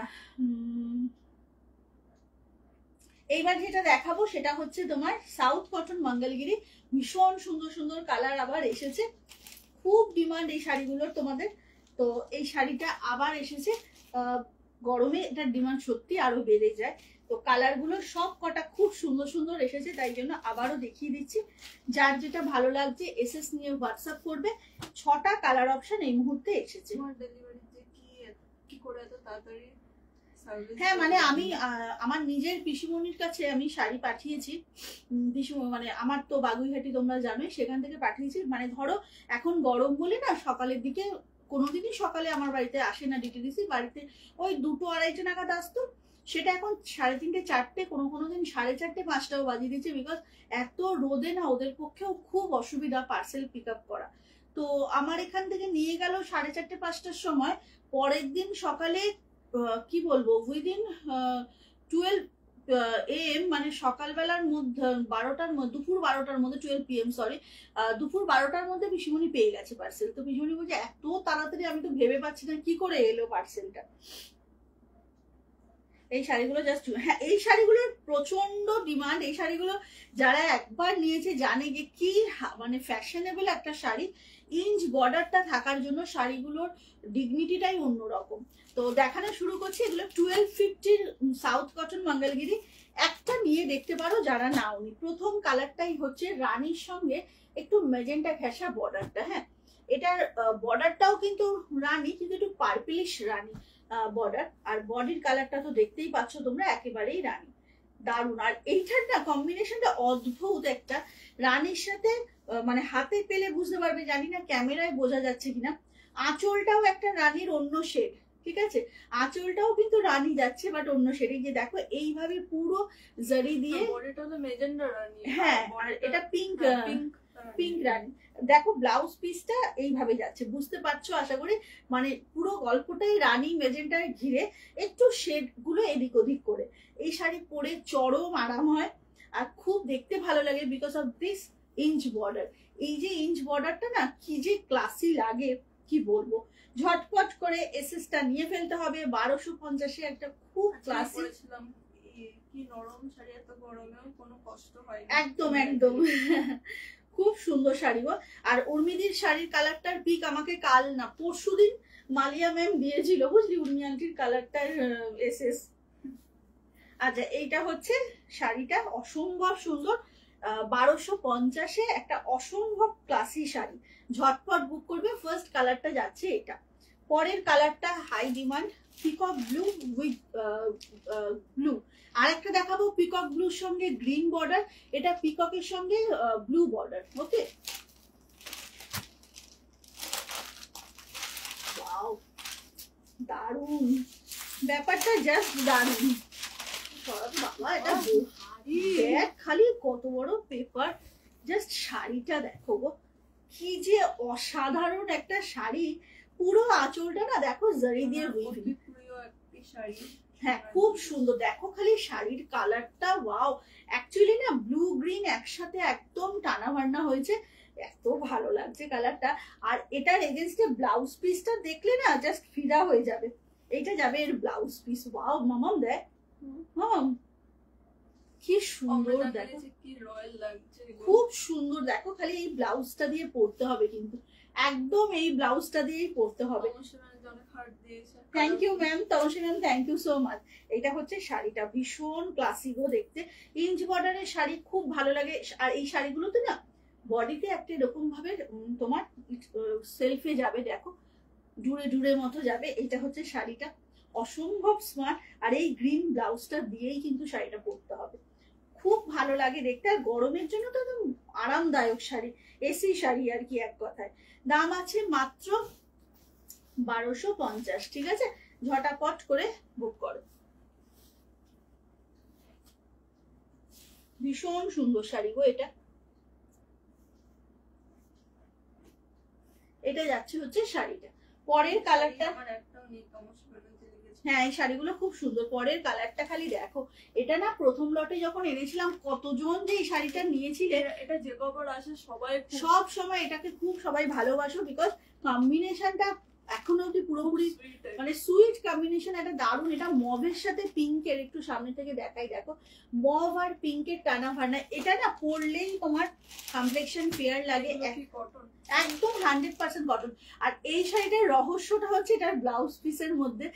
এইবার যেটা দেখাবো সেটা হচ্ছে তোমার সাউথ কটন মঙ্গলগিরি। ভীষণ সুন্দর সুন্দর কালার আবার এসেছে, খুব ডিমান্ড এই শাড়িগুলোর তোমাদের। তো এই শাড়িটা আবার এসেছে, গরমে এটার ডিমান্ড সত্যি আরো বেড়ে যায়। তো কালারগুলো সব কটা খুব সুন্দর সুন্দর এসেছে, তাই জন্য আবারও দেখিয়ে দিচ্ছি। যার যেটা ভালো লাগছে এসএস নিয়ে হোয়াটসঅ্যাপ করবে। 6টা কালার অপশন এই মুহূর্তে এসেছে। তোমার ডেলিভারিতে কি করে এত তাড়াতাড়ি? হ্যাঁ, মানে আমি আমার নিজের পিসিমণির কাছে আমি শাড়ি পাঠিয়েছি। মানে আমার তো বাগুইহাটি তোমরা জানোই, সেখান থেকে পাঠিয়েছি। মানে ধরো এখন গরম বলে না, সকালের দিকে কোনোদিনই সকালে আমার বাড়িতে আসে না ডিটিডিসি, বাড়িতে ওই 2-2-2:30 নাগাদ আসতো। সেটা এখন 3:30 4টে, কোনো দিন 4:30 5টাও বাজিয়ে দিচ্ছে। বিকজ এত রোদে না ওদের পক্ষেও খুব অসুবিধা পার্সেল পিক আপ করা। তো আমার এখান থেকে নিয়ে গেল 4:30 5টার সময়। পরের দিন সকালে কি বলবো, উইদিন 12 AM, মানে সকালবেলার মধ্যে 12টার মধ্যে, দুপুর 12টার মধ্যে, 12 PM সরি, দুপুর 12টার মধ্যে পিসিমণি পেয়ে গেছে পার্সেল। তো পিসিমণি বলছে এত তাড়াতাড়ি, আমি তো ভেবে পাচ্ছি না কি করে এলো পার্সেলটা। এই শাড়িগুলো জাস্ট, হ্যাঁ এই শাড়িগুলোর প্রচন্ড ডিমান্ড। এই শাড়িগুলো যারা একবার নিয়েছে জানে যে কি মানে ফ্যাশনেবল একটা শাড়ি। ইঞ্চ বর্ডারটা থাকার জন্য শাড়িগুলোর ডিগনিটিটাই অন্যরকম। তো দেখানো শুরু করছি। এগুলো 1250 সাউথ কটন মঙ্গলগিরি। একটা নিয়ে দেখতে পারো যারা নাওনি। প্রথম কালারটাই হচ্ছে রানীর সঙ্গে একটু মেজেন্টা ঘেঁষা বর্ডারটা। হ্যাঁ, এটার বর্ডারটাও কিন্তু রানী, কিন্তু একটু পার্পলিশ রানী বর্ডার। আর বডির কালারটা তো দেখতেই পাচ্ছ তোমরা, একেবারেই রানী, দারুণ। আর এইটার না কম্বিনেশনটা অদ্ভুত একটা, রানীর সাথে মানে হাতে পেলে বুঝতে পারবে, জানি না ক্যামেরায় বোঝা যাচ্ছে কিনা। আঁচলটাও একটা রানীর অন্য শেড, ঠিক আছে, আঁচলটাও কিন্তু রানী যাচ্ছে বাট অন্য শেড। এই যে দেখো এইভাবে পুরো জারি দিয়ে, মেজেন্ডা রানী। হ্যাঁ, আর এটা পিঙ্ক পিঙ্ক রানী। দেখো ব্লাউজ পিসটা এইভাবে যাচ্ছে, বুঝতে পারছো আশা করি। মানে পুরো গল্পটাই রানী মেজেন্টায় ঘিরে, একটু শেড গুলো এদিক ওদিক করে। এই শাড়ি পরে চরম আরাম হয় আর খুব দেখতে ভালো লাগে because of this inch border. এই যে ইঞ্চ বর্ডারটা না কি যে ক্লাসি লাগে, কি বলবো। ঝটপট করে এসএসটা নিয়ে ফেলতে হবে। 1250 একটা খুব ক্লাসি, কি নরম শাড়ি, এত গরমেও কোনো কষ্ট হয় না। একদম একদম খুব সুন্দর শাড়ি গো। আর উর্মিদির শাড়ির কালারটার পিক আমাকে কাল না পরশুদিন মালিয়া ম্যাম দিয়েছিল, বুঝলি, উর্মি আন্টির কালারটার এসএস। আচ্ছা, এইটা হচ্ছে শাড়িটা অসম্ভব সুন্দর। 1250 একটা অসম্ভব ক্লাসি শাড়ি। ঝটপট বুক করবে। ফার্স্ট কালারটা যাচ্ছে এটা। পরের কালারটা high demand, peacock blue with blue. আর একটা দেখাবো পিকক ব্লুর সঙ্গে গ্রিন বর্ডার। এটা পিককের সঙ্গে ব্লু বর্ডার। ওকে, ওয়াও, দারুন ব্যাপারটা, জাস্ট দারুন। বাবা, এটা দেখ খালি কত বড় পেপার, জাস্ট শাড়িটা দেখো গো, কি যে অসাধারণ একটা শাড়ি। পুরো আঁচলটা না দেখো জারি দিয়ে উইভিং। হ্যাঁ, খুব সুন্দর। দেখো খালি শাড়ির কালারটা, ওয়াও। অ্যাকচুয়ালি না ব্লু গ্রিন একসাথে একদম টানা ভান্না হয়েছে, এত ভালো লাগছে কালারটা। আর এটার এগেনস্টে ব্লাউজ পিসটা দেখলে না জাস্ট ফিদা হয়ে যাবে। এইটা যাবে এর ব্লাউজ পিস। ওয়াও মামাম, দেখ মামাম কি সুন্দর, দেখো কি রয়্যাল লাগছে, খুব সুন্দর। দেখো খালি এই ব্লাউজটা দিয়ে পরতে হবে, কিন্তু একদম এই ব্লাউজটা দিয়েই পরতে হবে। Thank you ma'am, Tamasi ma'am, thank you so much. এটা হচ্ছে শাড়িটা, ভীষণ ক্লাসি গো দেখতে। ইঞ্চ বর্ডারের শাড়ি খুব ভালো লাগে। আর এই শাড়িগুলোতে না বডিতে একটা এরকম ভাবে তোমার সেলফে যাবে, দেখো জুড়ে জুড়ে মতো যাবে। এটা হচ্ছে শাড়িটা, অসম্ভব স্মার্ট। আর এই গ্রিন ব্লাউজটা দিয়েই কিন্তু শাড়িটা পরতে হবে, খুব ভালো লাগে দেখতে। আর গরমের জন্য তো একদম আরামদায়ক শাড়ি, এসি শাড়ি আর কি, এক কথায়। দাম আছে মাত্র 1250। ঠিক আছে, ঝটাপট করে বুক করো। ভীষণ সুন্দর শাড়ি গো এটা। এটা যাচ্ছে হচ্ছে শাড়িটা। পরের কালারটা, হ্যাঁ এই শাড়িগুলো খুব সুন্দর, পরের কালারটা খালি দেখো। এটা না প্রথম লটে যখন এনেছিলাম কতজন যে এই শাড়িটা নিয়েছিলেন, এটা যে কবার আসে সবাই সব সময় এটাকে খুব সবাই ভালোবাসো, বিকজ কম্বিনেশনটা এখনো অব্দি পুরোপুরি মানে সুইট কম্বিনেশন, একটা দারুণ। এটা মভের সাথে পিঙ্কের, একটু সামনে থেকে দেখাই দেখো, মভ আর পিঙ্কের টানা ভাড়া। এটা না পরলেই তোমার কমপ্লেকশন ফেয়ার লাগে, কটন, একদম 100% কটন। আর এই শাড়িটার রহস্যটা হচ্ছে এটার ব্লাউজ পিসের মধ্যে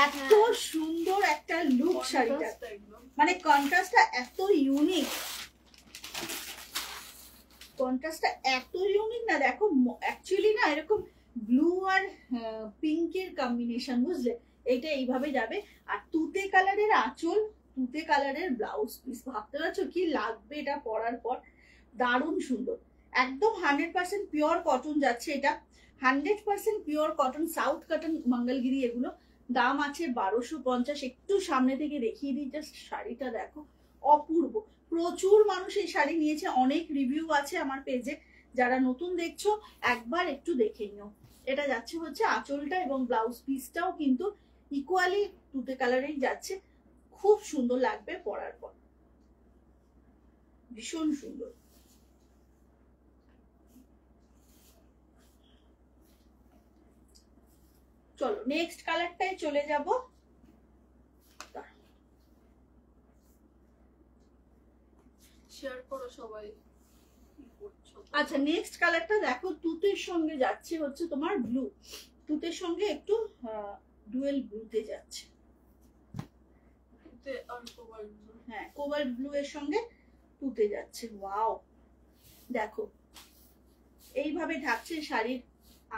এত সুন্দর একটা লুক শাড়িটা, মানে কন্ট্রাস্টটা এত ইউনিক, কন্ট্রাস্টটা এত ইউনিক না। দেখো অ্যাকচুয়ালি না এরকম ব্লু আর পিঙ্কের কম্বিনেশন, বুঝলে, এইটা এইভাবে যাবে। আর তুতে কালারের আঁচল, তুতে কালারের ব্লাউজ পিস, ভাবতে পারছো কি লাগবে এটা পরার পর, দারুণ সুন্দর। একদম 100% পিওর কটন যাচ্ছে এটা, 100% pure cotton, south cotton Mangalagiri এগুলো। দাম আছে 1250। একটু সামনে থেকে দেখিয়ে দিই, জাস্ট শাড়িটা দেখো, অপূর্ব। প্রচুর মানুষ এই শাড়ি নিয়েছে, অনেক রিভিউ আছে আমার পেজে, যারা নতুন দেখছো একবার একটু দেখে নিও। এটা যাচ্ছে হচ্ছে আঁচলটা, এবং ব্লাউজ পিসটাও কিন্তু ইকুয়ালি তুতে কালারেই যাচ্ছে, খুব সুন্দর লাগবে পরার পর, ভীষণ সুন্দর। চলো নেক্সট কালারটাই চলে যাব। শেয়ার করো সবাই। আচ্ছা নেক্সট কালারটা দেখো, তুতের সঙ্গে যাচ্ছে হচ্ছে তোমার ব্লু, তুতের সঙ্গে একটু ডুয়েল ব্লুতে যাচ্ছে, হ্যাঁ কোবাল্ট ব্লু এর সঙ্গে তুতে যাচ্ছে। ওয়াও, দেখো এইভাবে ঢাকছে শাড়ির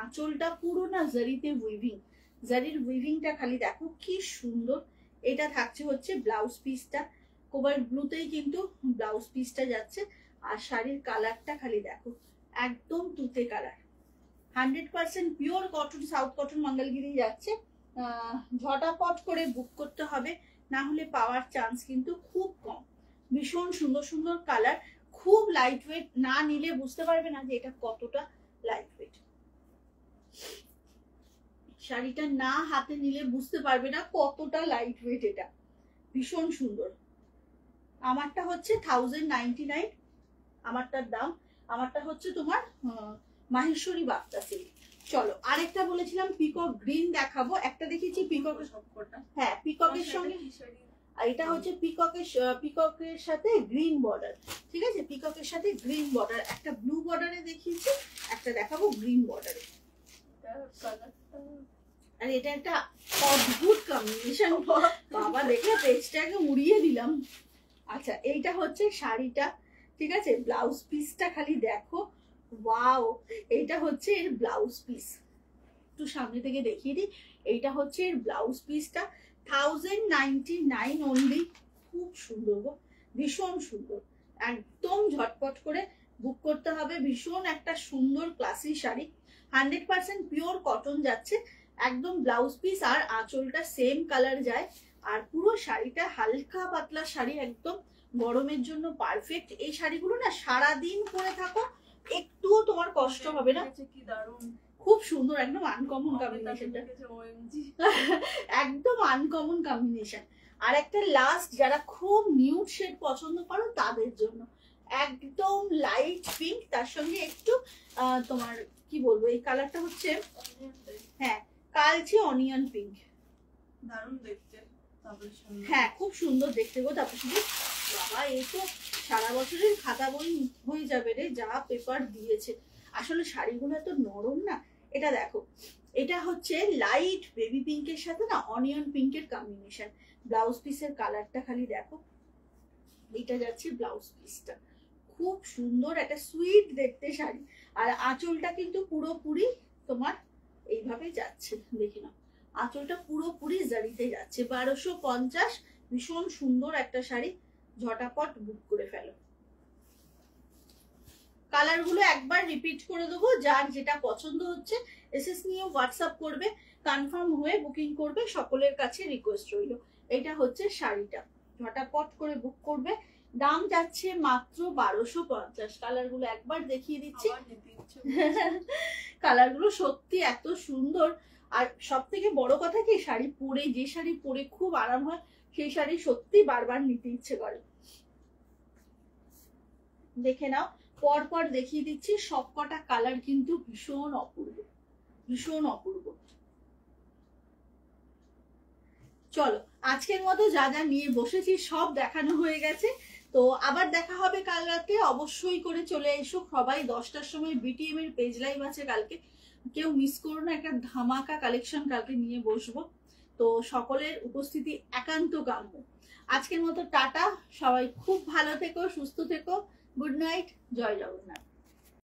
আঁচলটা, পুরো না জারিতে উইভিং, জারির উইভিংটা খালি দেখো কি সুন্দর। এটা থাকছে হচ্ছে ব্লাউজ পিসটা, কোবাল্ট ব্লুতেই কিন্তু ব্লাউজ পিসটা যাচ্ছে। আর শাড়ির কালারটা খালি দেখো, একদম তুতে colour, 100% pure cotton, south cotton Mangalagiri যাচ্ছে। ঝটাপট করে বুক করতে হবে, না হলে পাওয়ার চান্স কিন্তু খুব কম। ভীষণ সুন্দর সুন্দর কালার, খুব লাইট ওয়েট, না নিলে বুঝতে পারবে না যে এটা কতটা লাইট ওয়েট। শাড়িটা না হাতে নিলে বুঝতে পারবে না কতটা লাইট ওয়েট, এটা ভীষণ সুন্দর। আমারটা হচ্ছে 1099 আমারটার দাম, আমারটা হচ্ছে তোমার মাহেশ্বরী বাপ্তা সিল্ক। চলো আরেকটা বলেছিলাম পিকক গ্রিন দেখাবো, একটা দেখিয়েছি পিককের, হ্যাঁ পিককের সঙ্গে, এটা হচ্ছে পিককের সাথে গ্রিন বর্ডার, ঠিক আছে, পিককের সাথে গ্রিন বর্ডার, একটা ব্লু বর্ডারে দেখিয়েছি, একটা দেখাবো গ্রিন বর্ডারে। আর এটা একটা অদ্ভুত কম্বিনেশন, বাবা দেখে পেজটাকে উড়িয়ে দিলাম। আচ্ছা এইটা হচ্ছে শাড়িটা, ঠিক আছে, ব্লাউজ পিসটা খালি দেখো, ওয়াও, এইটা হচ্ছে এর ব্লাউজ পিস, একটু সামনে থেকে দেখিয়ে দিই। এইটা হচ্ছে এর ব্লাউজ পিসটা, 1099 অনলি, খুব সুন্দর গো, ভীষণ সুন্দর, একদম ঝটপট করে বুক করতে হবে। ভীষণ একটা সুন্দর ক্লাসি শাড়ি, 100% পিওর কটন যাচ্ছে, একদম ব্লাউজ পিস আর আঁচলটা সেম কালার যায়। আর পুরো শাড়িটা হালকা পাতলা শাড়ি, একদম গরমের জন্য পারফেক্ট। এই শাড়িগুলো না সারাদিন পরে থাকো, একটুও তোমার কষ্ট হবে না, কি দারুণ, খুব সুন্দর, একদম আনকমন কম্বিনেশনটা, একদম আনকমন কম্বিনেশন। আর একটা লাস্ট, যারা খুব নিউড শেড পছন্দ করো তাদের জন্য একদম লাইট পিঙ্ক, তার সঙ্গে একটু তোমার কি বলবো, এই কালারটা হচ্ছে হ্যাঁ কালচে অনিয়ন পিঙ্ক, দারুণ দেখতে, হ্যাঁ খুব সুন্দর দেখতে গো। তারপর শুধু বাবা এই তো সারা বছরের খাতা বই হয়ে যাবে রে, যা পেপার দিয়েছে। আসলে শাড়িগুলো এত নরম না। এটা দেখো, এটা হচ্ছে লাইট বেবি পিঙ্কের সাথে না অনিয়ন পিঙ্কের কম্বিনেশন, ব্লাউজ পিসের কালারটা খালি দেখো, এটা যাচ্ছে ব্লাউজ পিসটা, খুব সুন্দর একটা সুইট দেখতে শাড়ি। আর আঁচলটা কিন্তু পুরোপুরি তোমার এইভাবে যাচ্ছে, দেখে নাও, আঁচলটা পুরোপুরি জারিতে যাচ্ছে, 1250, ভীষণ সুন্দর একটা শাড়ি, ঝটাপট বুক করে ফেলো। কালার গুলো একবার রিপিট করে দেবো, যার যেটা পছন্দ হচ্ছে এসএস নিয়ে হোয়াটসঅ্যাপ করবে, কনফার্ম হয়ে বুকিং করবে, সকলের কাছে রিকোয়েস্ট রইল। এটা হচ্ছে শাড়িটা, ঝটাপট করে বুক করবে, দাম যাচ্ছে মাত্র 1250। কালার গুলো একবার দেখিয়ে দিচ্ছি, কালার গুলো সত্যি এত সুন্দর। আর সব থেকে বড় কথা কি, শাড়ি পরে, যে শাড়ি পরে খুব আরাম হয় সেই শাড়ি সত্যি বারবার নিতে ইচ্ছে করে। দেখে নাও, পর পর দেখিয়ে দিচ্ছি, সবকটা কালার কিন্তু ভীষণ অপূর্ব, ভীষণ অপূর্ব। চলো আজকের মতো যা যা নিয়ে বসেছি সব দেখানো হয়ে গেছে। তো আবার দেখা হবে কাল রাতে, অবশ্যই করে চলে এসো সবাই। 10টার সময় বিটিএম এর পেজ লাইভ আছে কালকে, কেউ মিস করো না, একটা ধামাকা কালেকশন কালকে নিয়ে বসবো। তো সকলের উপস্থিতি একান্ত কাম্য। আজকের মতো টাটা, সবাই খুব ভালো থেকো, সুস্থ থেকো, গুড নাইট, জয় জগন্নাথ।